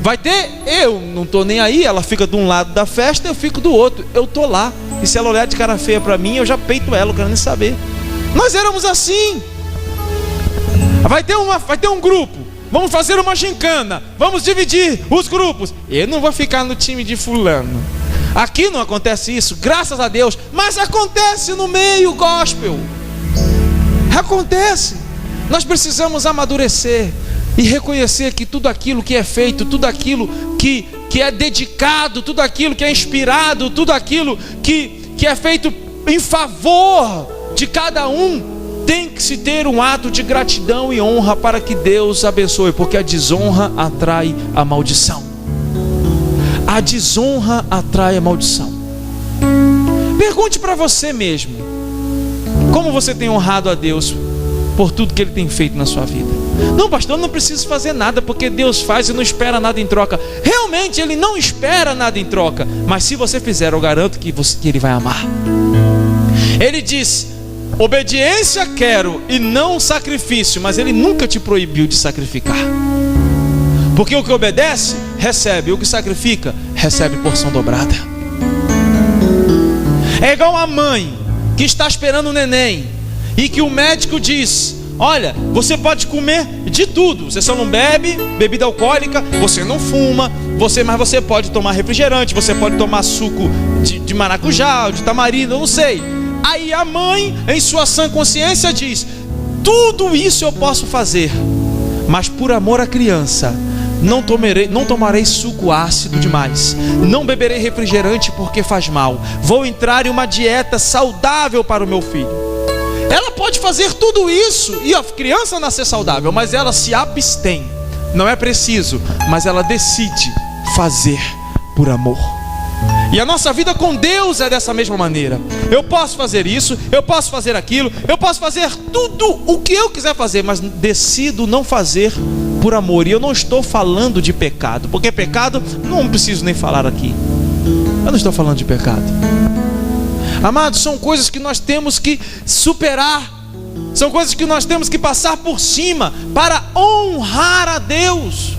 Vai ter, eu não estou nem aí, ela fica de um lado da festa, eu fico do outro. Eu estou lá, e se ela olhar de cara feia para mim, eu já peito ela, eu quero nem saber. Nós éramos assim. Vai ter um grupo, vamos fazer uma gincana, vamos dividir os grupos. Eu não vou ficar no time de fulano. Aqui não acontece isso, graças a Deus, mas acontece no meio gospel. Acontece. Nós precisamos amadurecer e reconhecer que tudo aquilo que é feito, tudo aquilo que é dedicado, tudo aquilo que é inspirado, tudo aquilo que é feito em favor de cada um, tem que se ter um ato de gratidão e honra para que Deus abençoe, porque a desonra atrai a maldição. A desonra atrai a maldição. Pergunte para você mesmo: como você tem honrado a Deus por tudo que Ele tem feito na sua vida? Não, pastor, eu não preciso fazer nada, porque Deus faz e não espera nada em troca. Realmente Ele não espera nada em troca, mas se você fizer, eu garanto que Ele vai amar. Ele diz: obediência quero e não sacrifício. Mas Ele nunca te proibiu de sacrificar, porque o que obedece, recebe. O que sacrifica, recebe porção dobrada. É igual a mãe que está esperando o neném, e que o médico diz: olha, você pode comer de tudo, você só não bebe bebida alcoólica, você não fuma, mas você pode tomar refrigerante, você pode tomar suco de maracujá, de tamarindo, eu não sei. Aí a mãe, em sua sã consciência, diz: tudo isso eu posso fazer, mas por amor à criança, não tomarei suco ácido demais, não beberei refrigerante porque faz mal, vou entrar em uma dieta saudável para o meu filho. Ela pode fazer tudo isso e a criança nascer saudável, mas ela se abstém. Não é preciso, mas ela decide fazer por amor. E a nossa vida com Deus é dessa mesma maneira. Eu posso fazer isso, eu posso fazer aquilo, eu posso fazer tudo o que eu quiser fazer, mas decido não fazer por amor. E eu não estou falando de pecado, porque pecado não preciso nem falar aqui. Eu não estou falando de pecado. Amados, são coisas que nós temos que superar, são coisas que nós temos que passar por cima para honrar a Deus.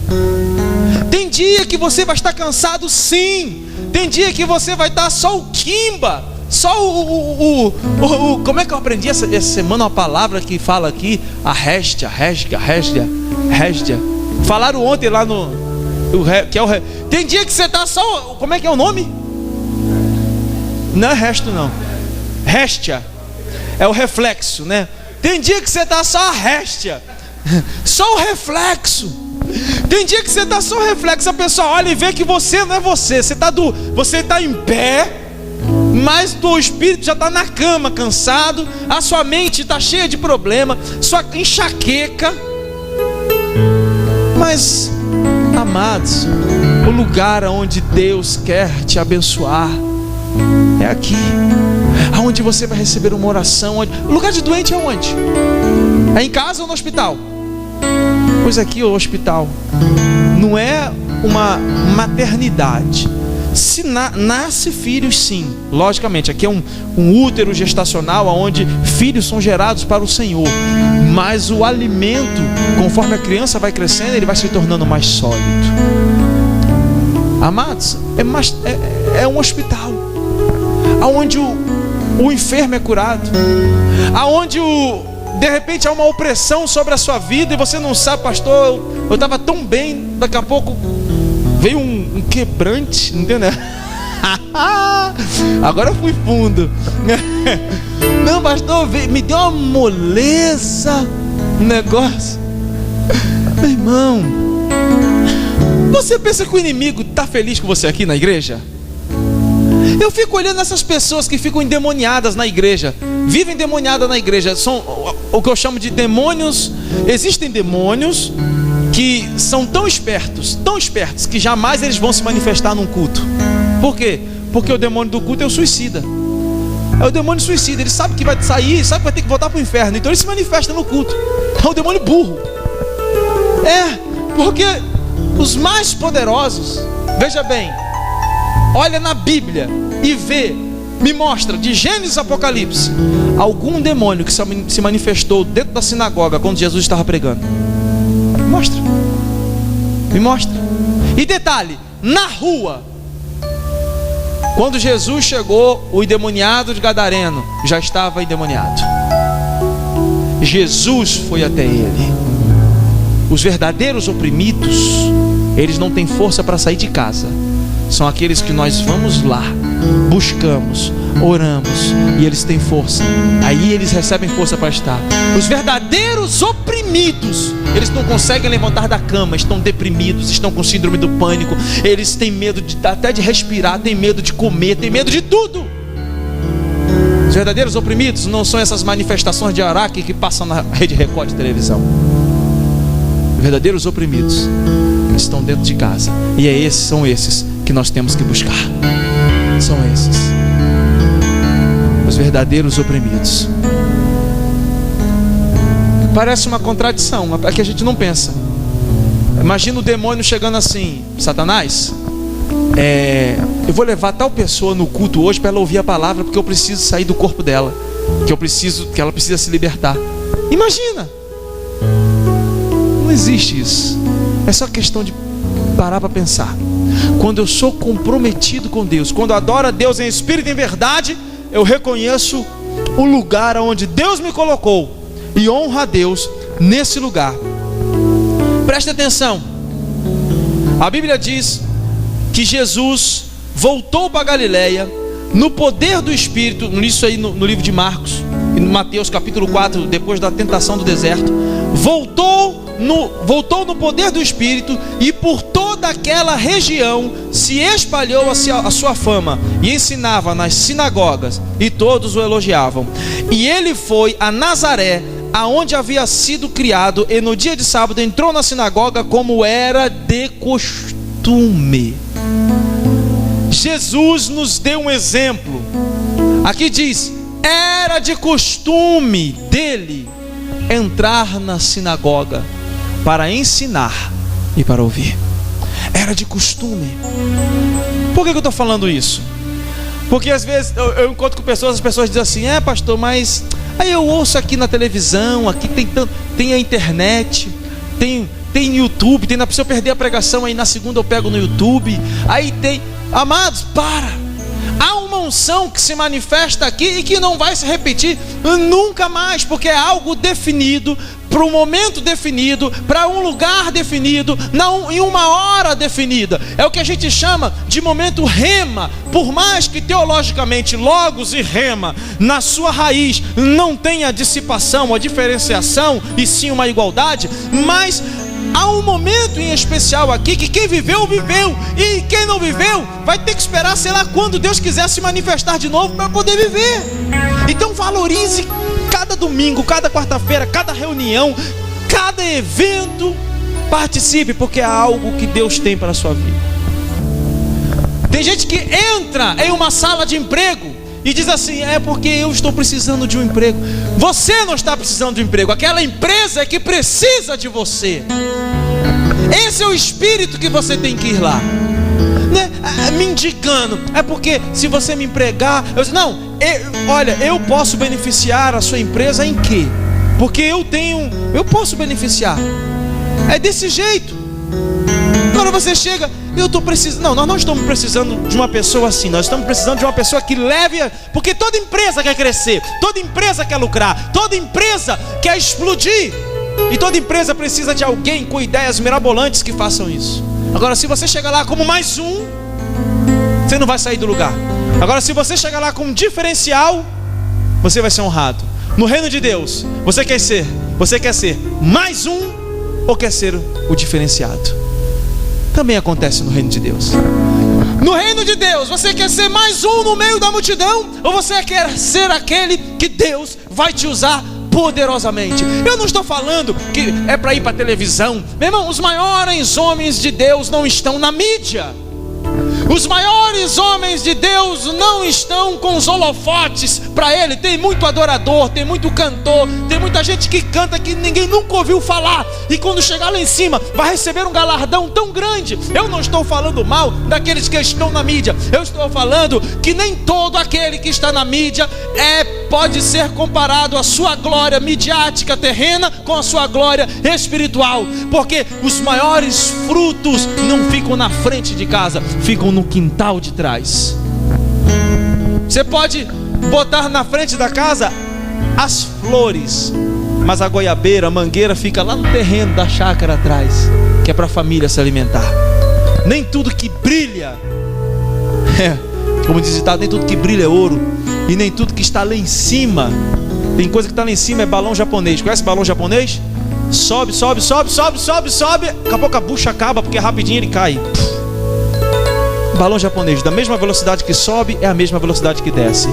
Tem dia que você vai estar cansado, sim. Tem dia que você vai estar só o quimba, só como é que eu aprendi essa semana uma palavra que fala aqui? A réstia. Falaram ontem lá que é o tem dia que você está só, como é que é o nome? Não é resto não, réstia é o reflexo, né? Tem dia que você está só a réstia, só o reflexo. Tem dia que você está só o reflexo. A pessoa olha e vê que você não é você. Você está em pé, mas o espírito já está na cama, cansado. A sua mente está cheia de problema, sua enxaqueca. Mas, amados, o lugar onde Deus quer te abençoar é aqui, aonde você vai receber uma oração. O lugar de doente é onde? É em casa ou no hospital? Pois aqui o hospital não é uma maternidade. Se nasce filhos, sim, logicamente, aqui é um útero gestacional onde filhos são gerados para o Senhor. Mas o alimento, conforme a criança vai crescendo, ele vai se tornando mais sólido. Amados, é um hospital aonde o enfermo é curado, aonde de repente há uma opressão sobre a sua vida e você não sabe, pastor, eu estava tão bem, daqui a pouco veio um quebrante, entendeu? Agora eu fui fundo. Não, pastor, me deu uma moleza, negócio. Meu irmão, você pensa que o inimigo está feliz com você aqui na igreja? Eu fico olhando essas pessoas que ficam endemoniadas na igreja, vivem endemoniadas na igreja, são o que eu chamo de demônios. Existem demônios que são tão espertos, que jamais eles vão se manifestar num culto. Por quê? Porque o demônio do culto é o suicida. É o demônio suicida, ele sabe que vai sair, sabe que vai ter que voltar para o inferno, então ele se manifesta no culto. É o demônio burro. Porque os mais poderosos, veja bem, olha na Bíblia e vê, me mostra, de Gênesis a Apocalipse, algum demônio que se manifestou dentro da sinagoga quando Jesus estava pregando. Me mostra. E detalhe, na rua, quando Jesus chegou, o endemoniado de Gadareno já estava endemoniado. Jesus foi até ele. Os verdadeiros oprimidos, eles não têm força para sair de casa. São aqueles que nós vamos lá, buscamos, oramos, e eles têm força. Aí eles recebem força para estar. Os verdadeiros oprimidos, eles não conseguem levantar da cama, estão deprimidos, estão com síndrome do pânico, eles têm medo até de respirar, têm medo de comer, têm medo de tudo. Os verdadeiros oprimidos não são essas manifestações de Araque que passam na Rede Record de televisão. Os verdadeiros oprimidos estão dentro de casa, e são esses que nós temos que buscar. São esses, os verdadeiros oprimidos. Parece uma contradição, é que a gente não pensa. Imagina o demônio chegando assim: Satanás, eu vou levar tal pessoa no culto hoje para ela ouvir a palavra, porque eu preciso sair do corpo dela, que ela precisa se libertar. Imagina. Não existe isso. É só questão de parar para pensar. Quando eu sou comprometido com Deus, quando eu adoro a Deus em espírito e em verdade, eu reconheço o lugar onde Deus me colocou e honro a Deus nesse lugar. Preste atenção. A Bíblia diz que Jesus voltou para Galileia no poder do Espírito. Isso aí no livro de Marcos e no Mateus capítulo 4, depois da tentação do deserto. Voltou no poder do Espírito, e por toda aquela região se espalhou a sua fama, e ensinava nas sinagogas, e todos o elogiavam. E ele foi a Nazaré, aonde havia sido criado, e no dia de sábado entrou na sinagoga como era de costume. Jesus nos deu um exemplo. Aqui diz: era de costume dele entrar na sinagoga para ensinar e para ouvir. Era de costume. Por que eu estou falando isso? Porque às vezes eu encontro com pessoas, as pessoas dizem assim: pastor, mas aí eu ouço aqui na televisão, aqui tem a internet, tem YouTube, se eu perder a pregação aí na segunda eu pego no YouTube, aí tem. Amados, há uma unção que se manifesta aqui e que não vai se repetir nunca mais, porque é algo definido, para um momento definido, para um lugar definido, em uma hora definida. É o que a gente chama de momento rema. Por mais que teologicamente logos e rema na sua raiz não tenha dissipação, a diferenciação, e sim uma igualdade, mas há um momento em especial aqui que quem viveu, viveu, e quem não viveu vai ter que esperar, sei lá, quando Deus quiser se manifestar de novo para poder viver. Então valorize cada domingo, cada quarta-feira, cada reunião, cada evento. Participe, porque é algo que Deus tem para a sua vida. Tem gente que entra em uma sala de emprego e diz assim: é porque eu estou precisando de um emprego. Você não está precisando de um emprego, aquela empresa é que precisa de você. Esse é o espírito que você tem que ir lá, né? Mendigando. É porque se você me empregar, eu posso beneficiar a sua empresa em quê? Porque eu posso beneficiar. É desse jeito. Agora você chega: eu estou precisando. Não, nós não estamos precisando de uma pessoa assim. Nós estamos precisando de uma pessoa que leve. Porque toda empresa quer crescer, toda empresa quer lucrar, toda empresa quer explodir, e toda empresa precisa de alguém com ideias mirabolantes que façam isso. Agora, se você chegar lá como mais um, você não vai sair do lugar. Agora, se você chegar lá com um diferencial, você vai ser honrado. No reino de Deus, você quer ser mais um, ou quer ser o diferenciado? Também acontece no reino de Deus. No reino de Deus, você quer ser mais um no meio da multidão? Ou você quer ser aquele que Deus vai te usar poderosamente? Eu não estou falando que é para ir para a televisão. Meu irmão, os maiores homens de Deus não estão na mídia. Os maiores homens de Deus não estão com os holofotes para ele. Tem muito adorador, tem muito cantor, tem muita gente que canta que ninguém nunca ouviu falar, e quando chegar lá em cima vai receber um galardão tão grande. Eu não estou falando mal daqueles que estão na mídia. Eu estou falando que nem todo aquele que está na mídia pode ser comparado à sua glória midiática terrena com a sua glória espiritual, porque os maiores frutos não ficam na frente de casa, ficam no quintal de trás. Você pode botar na frente da casa as flores, mas a goiabeira, a mangueira fica lá no terreno da chácara atrás, que é para a família se alimentar. Nem tudo que brilha como diz o ditado, nem tudo que brilha é ouro, e nem tudo que está lá em cima. Tem coisa que está lá em cima, é balão japonês. Conhece balão japonês? Sobe, sobe, sobe, sobe, sobe, sobe. Daqui a pouco a bucha acaba, porque rapidinho ele cai. Balão japonês, da mesma velocidade que sobe, é a mesma velocidade que desce.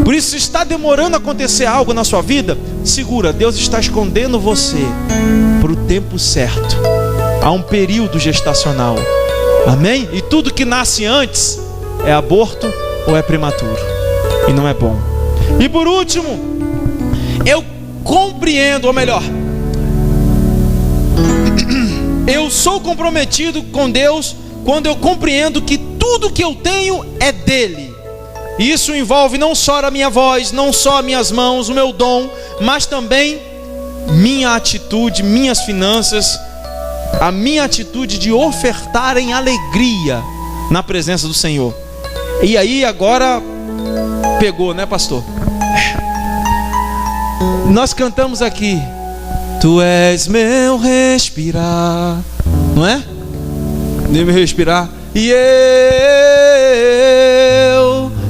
Por isso, se está demorando a acontecer algo na sua vida, segura, Deus está escondendo você para o tempo certo. Há um período gestacional. Amém? E tudo que nasce antes é aborto ou é prematuro, e não é bom. E por último, eu compreendo, ou melhor, eu sou comprometido com Deus quando eu compreendo que tudo que eu tenho é dele. Isso envolve não só a minha voz, não só as minhas mãos, o meu dom, mas também minha atitude, minhas finanças, a minha atitude de ofertar em alegria na presença do Senhor. E aí agora pegou, né, pastor? Nós cantamos aqui: Tu és meu respirar, não é? Meu respirar. E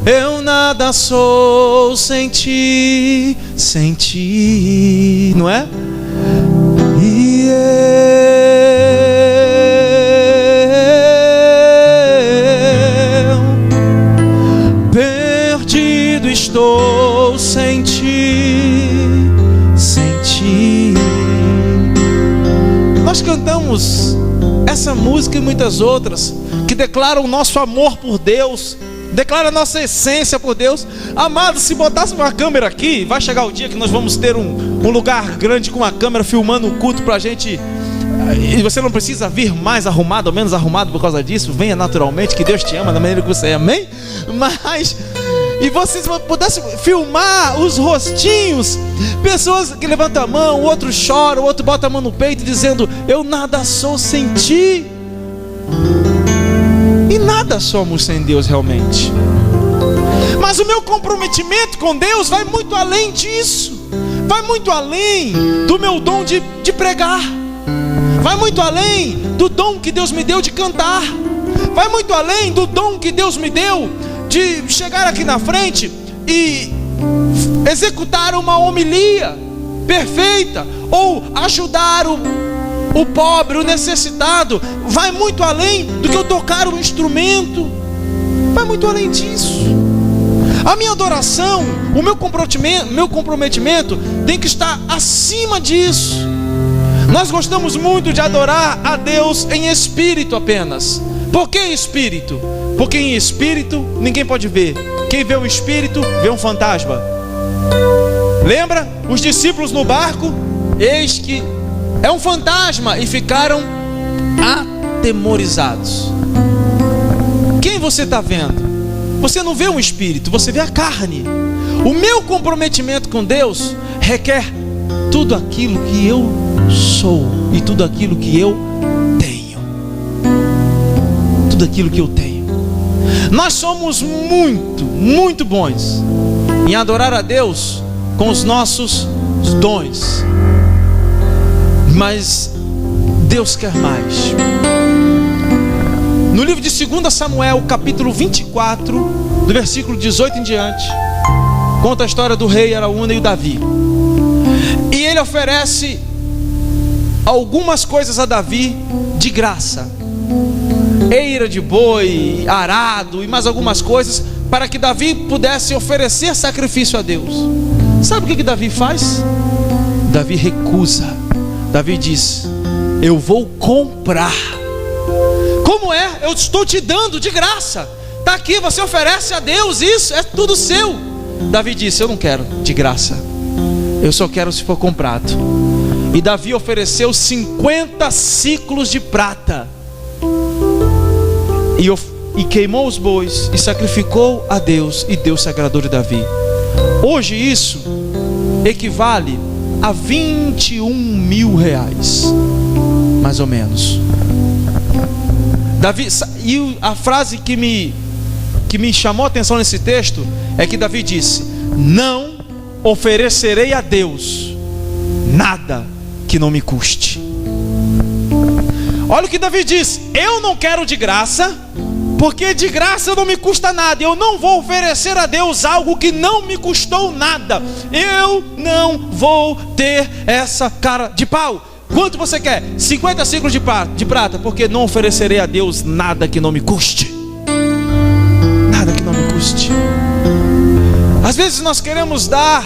eu nada sou sem ti, não é? E perdido estou sem ti. Nós cantamos essa música e muitas outras que declaram o nosso amor por Deus, declara a nossa essência por Deus. Amado, se botasse uma câmera aqui, vai chegar o dia que nós vamos ter um lugar grande com uma câmera filmando um culto pra gente, e você não precisa vir mais arrumado ou menos arrumado por causa disso. Venha naturalmente, que Deus te ama da maneira que você é, amém? Mas, e vocês pudessem filmar os rostinhos, pessoas que levantam a mão, o outro chora, o outro bota a mão no peito dizendo: eu nada sou sem ti. E nada somos sem Deus realmente. Mas o meu comprometimento com Deus vai muito além disso. Vai muito além do meu dom de pregar. Vai muito além do dom que Deus me deu de cantar. Vai muito além do dom que Deus me deu de chegar aqui na frente e executar uma homilia perfeita, ou ajudar o pobre, o necessitado. Vai muito além do que eu tocar um instrumento. Vai muito além disso. A minha adoração, o meu comprometimento tem que estar acima disso. Nós gostamos muito de adorar a Deus em espírito apenas. Por que espírito? Porque em espírito ninguém pode ver. Quem vê o espírito vê um fantasma. Lembra? Os discípulos no barco, eis que é um fantasma, e ficaram atemorizados. Quem você está vendo? Você não vê um espírito, você vê a carne. O meu comprometimento com Deus requer tudo aquilo que eu sou e tudo aquilo que eu tenho. Tudo aquilo que eu tenho. Nós somos muito, muito bons em adorar a Deus com os nossos dons, mas Deus quer mais. No livro de 2 Samuel, capítulo 24, do versículo 18 em diante, conta a história do rei Araúna e o Davi. E ele oferece algumas coisas a Davi de graça. eira de boi, arado e mais algumas coisas, para que Davi pudesse oferecer sacrifício a Deus. Sabe o que Davi faz? Davi recusa. Davi diz: eu vou comprar. Como é? Eu estou te dando de graça. Está aqui, você oferece a Deus isso, é tudo seu. Davi disse: eu não quero de graça, eu só quero se for comprado. E Davi ofereceu 50 ciclos de prata e queimou os bois e sacrificou a Deus, e Deus se agradou de Davi. Hoje isso equivale a 21 mil reais, mais ou menos. Davi, e a frase que me chamou a atenção nesse texto é que Davi disse: não oferecerei a Deus nada que não me custe. Olha o que Davi diz: eu não quero de graça, porque de graça não me custa nada. Eu não vou oferecer a Deus algo que não me custou nada. Eu não vou ter essa cara de pau. Quanto você quer? 50 ciclos de prata, porque não oferecerei a Deus nada que não me custe. Nada que não me custe. Às vezes nós queremos dar,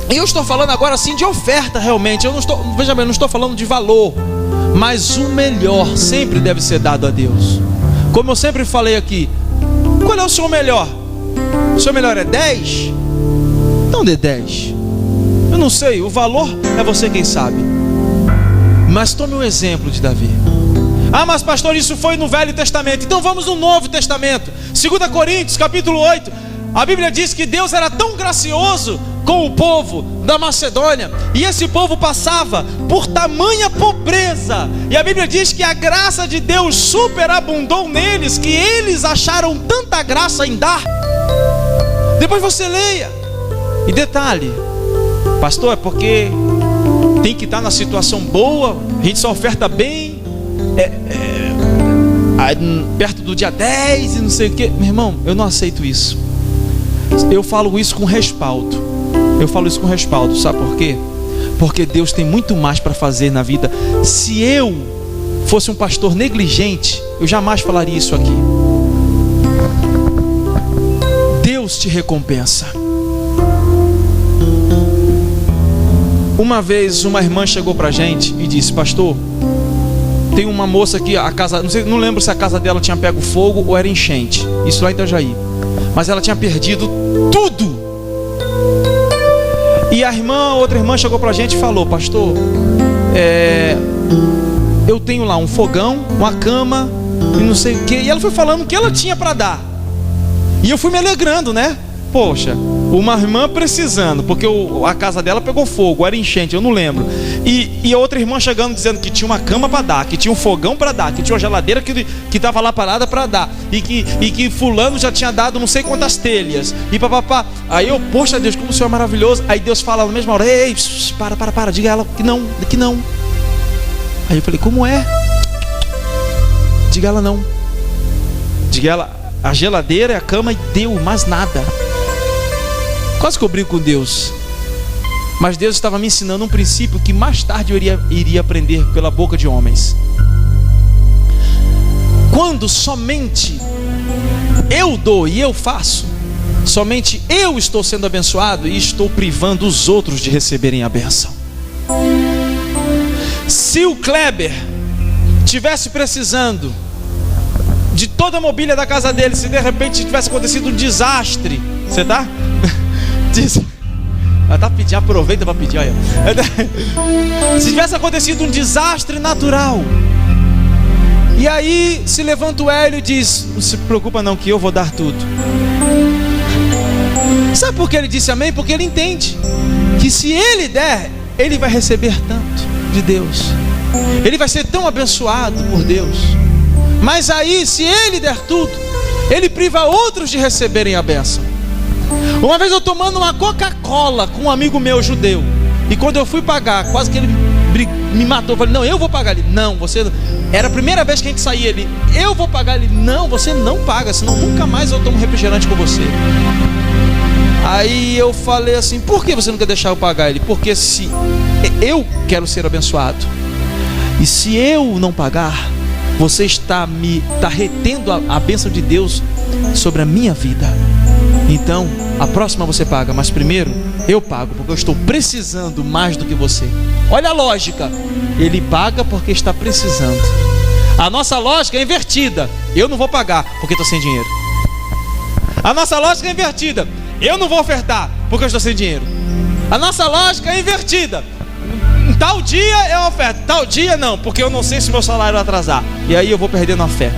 e eu estou falando agora assim de oferta realmente. Eu não estou, veja bem, não estou falando de valor, mas o melhor sempre deve ser dado a Deus. Como eu sempre falei aqui, qual é o seu melhor? O seu melhor é 10? Não dê 10. Eu não sei, o valor é você quem sabe. Mas tome um exemplo de Davi. Ah, mas pastor, isso foi no Velho Testamento. Então vamos no Novo Testamento. 2 Coríntios, capítulo 8. A Bíblia diz que Deus era tão gracioso com o povo da Macedônia, e esse povo passava por tamanha pobreza, e a Bíblia diz que a graça de Deus superabundou neles, que eles acharam tanta graça em dar. Depois você leia. E detalhe, pastor, é porque tem que estar na situação boa, a gente só oferta bem perto do dia 10 e não sei o que. Meu irmão, eu não aceito isso. Eu falo isso com respaldo. Sabe por quê? Porque Deus tem muito mais para fazer na vida. Se eu fosse um pastor negligente, eu jamais falaria isso aqui. Deus te recompensa. Uma vez uma irmã chegou pra gente e disse: pastor, tem uma moça aqui, a casa, não lembro se a casa dela tinha pego fogo ou era enchente, isso lá em Itajaí, mas ela tinha perdido tudo. E outra irmã chegou pra gente e falou: pastor, eu tenho lá um fogão, uma cama e não sei o que. E ela foi falando o que ela tinha para dar. E eu fui me alegrando, né? Poxa, uma irmã precisando, porque a casa dela pegou fogo, era enchente, eu não lembro. E a outra irmã chegando dizendo que tinha uma cama para dar, que tinha um fogão para dar, que tinha uma geladeira que estava lá parada para dar, e que fulano já tinha dado não sei quantas telhas, e papapá. Aí eu, poxa Deus, como o Senhor é maravilhoso. Aí Deus fala na mesma hora: ei, para, diga a ela que não. Aí eu falei: como é? Diga ela não. Diga ela a geladeira, a cama e deu, mais nada. Quase que eu brigo com Deus. Mas Deus estava me ensinando um princípio que mais tarde eu iria aprender pela boca de homens. Quando somente eu dou e eu faço, somente eu estou sendo abençoado e estou privando os outros de receberem a bênção. Se o Kleber tivesse precisando de toda a mobília da casa dele, se de repente tivesse acontecido um desastre, você tá? Tá pedindo, aproveita para pedir, olha. Se tivesse acontecido um desastre natural, e aí se levanta o Hélio e diz: não se preocupa não, que eu vou dar tudo. Sabe por que ele disse amém? Porque ele entende que se ele der, ele vai receber tanto de Deus, ele vai ser tão abençoado por Deus. Mas aí, se ele der tudo, ele priva outros de receberem a bênção. Uma vez eu tomando uma Coca-Cola com um amigo meu judeu, e quando eu fui pagar, quase que ele me matou. Eu falei: não, eu vou pagar. Ele: não, você... Era a primeira vez que a gente saía. Ele: eu vou pagar. Ele: não, você não paga, senão nunca mais eu tomo refrigerante com você. Aí eu falei assim: por que você não quer deixar eu pagar? Ele: porque se eu quero ser abençoado, e se eu não pagar, você está retendo a bênção de Deus sobre a minha vida. Então, a próxima você paga, mas primeiro eu pago, porque eu estou precisando mais do que você. Olha a lógica, ele paga porque está precisando. A nossa lógica é invertida, eu não vou pagar porque estou sem dinheiro. A nossa lógica é invertida, eu não vou ofertar porque eu estou sem dinheiro. A nossa lógica é invertida, tal dia eu oferto, tal dia não, porque eu não sei se meu salário vai atrasar, e aí eu vou perdendo a fé.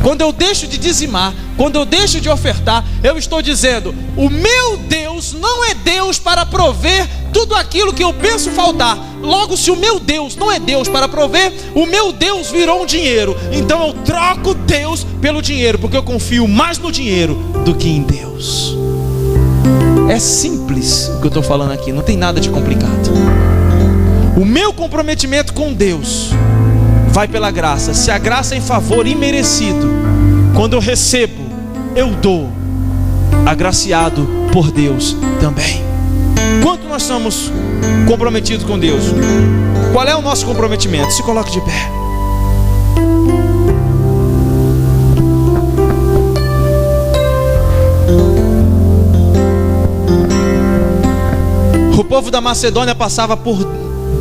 Quando eu deixo de dizimar, quando eu deixo de ofertar, eu estou dizendo: o meu Deus não é Deus para prover tudo aquilo que eu penso faltar. Logo, se o meu Deus não é Deus para prover, o meu Deus virou um dinheiro. Então eu troco Deus pelo dinheiro, porque eu confio mais no dinheiro do que em Deus. É simples o que eu estou falando aqui, não tem nada de complicado. O meu comprometimento com Deus vai pela graça. Se a graça é em favor imerecido, quando eu recebo, eu dou, agraciado por Deus também. Quanto nós somos comprometidos com Deus? Qual é o nosso comprometimento? Se coloque de pé. O povo da Macedônia passava por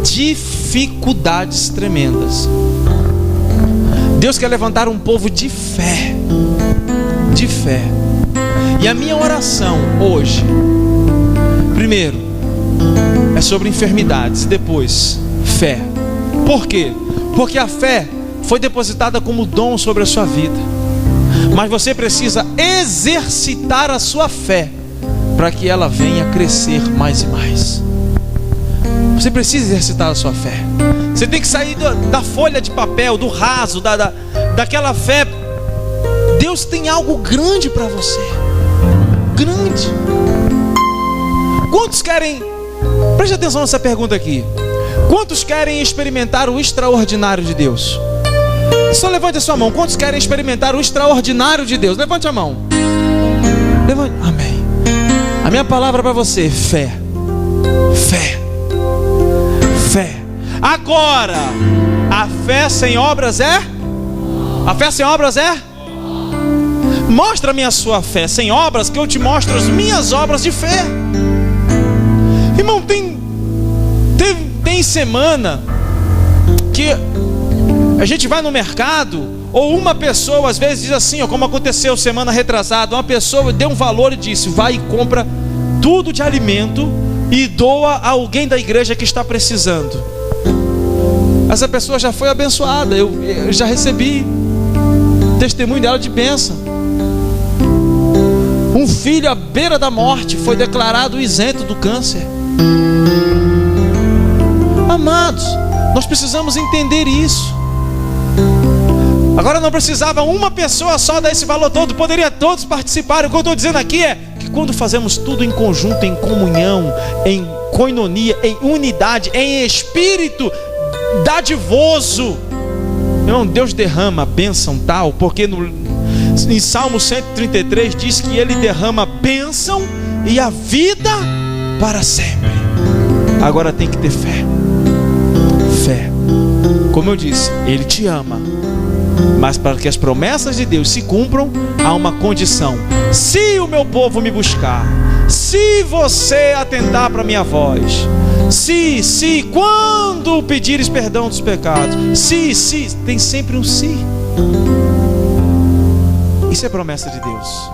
dificuldades tremendas. Deus quer levantar um povo de fé. De fé. E a minha oração hoje, primeiro, é sobre enfermidades. Depois, fé. Por quê? Porque a fé foi depositada como dom sobre a sua vida. Mas você precisa exercitar a sua fé para que ela venha crescer mais e mais. Você precisa exercitar a sua fé. Você tem que sair da folha de papel, do raso, daquela fé. Deus tem algo grande para você. Grande. Quantos querem... Preste atenção nessa pergunta aqui. Quantos querem experimentar o extraordinário de Deus? Só levante a sua mão. Quantos querem experimentar o extraordinário de Deus? Levante a mão. Levante. Amém. A minha palavra para você: fé. Fé. Fé. Agora, a fé sem obras é? A fé sem obras é? Mostra-me a sua fé sem obras, que eu te mostro as minhas obras de fé. Irmão, tem semana que a gente vai no mercado, ou uma pessoa às vezes diz assim, ó, como aconteceu semana retrasada, uma pessoa deu um valor e disse: vai e compra tudo de alimento e doa a alguém da igreja que está precisando. Essa pessoa já foi abençoada. Eu já recebi testemunho dela de bênção. Um filho à beira da morte foi declarado isento do câncer. Amados, nós precisamos entender isso. Agora não precisava uma pessoa só dar esse valor todo, poderia todos participarem. O que eu estou dizendo aqui é que quando fazemos tudo em conjunto, em comunhão, em koinonia, em unidade, em espírito dadivoso, irmão, Deus derrama a bênção tal, porque em Salmo 133 diz que Ele derrama a bênção e a vida para sempre. Agora tem que ter fé. Fé. Como eu disse, Ele te ama, mas para que as promessas de Deus se cumpram, há uma condição: se o meu povo me buscar, se você atentar para a minha voz, se, quando pedires perdão dos pecados, se, tem sempre um se. Isso é promessa de Deus.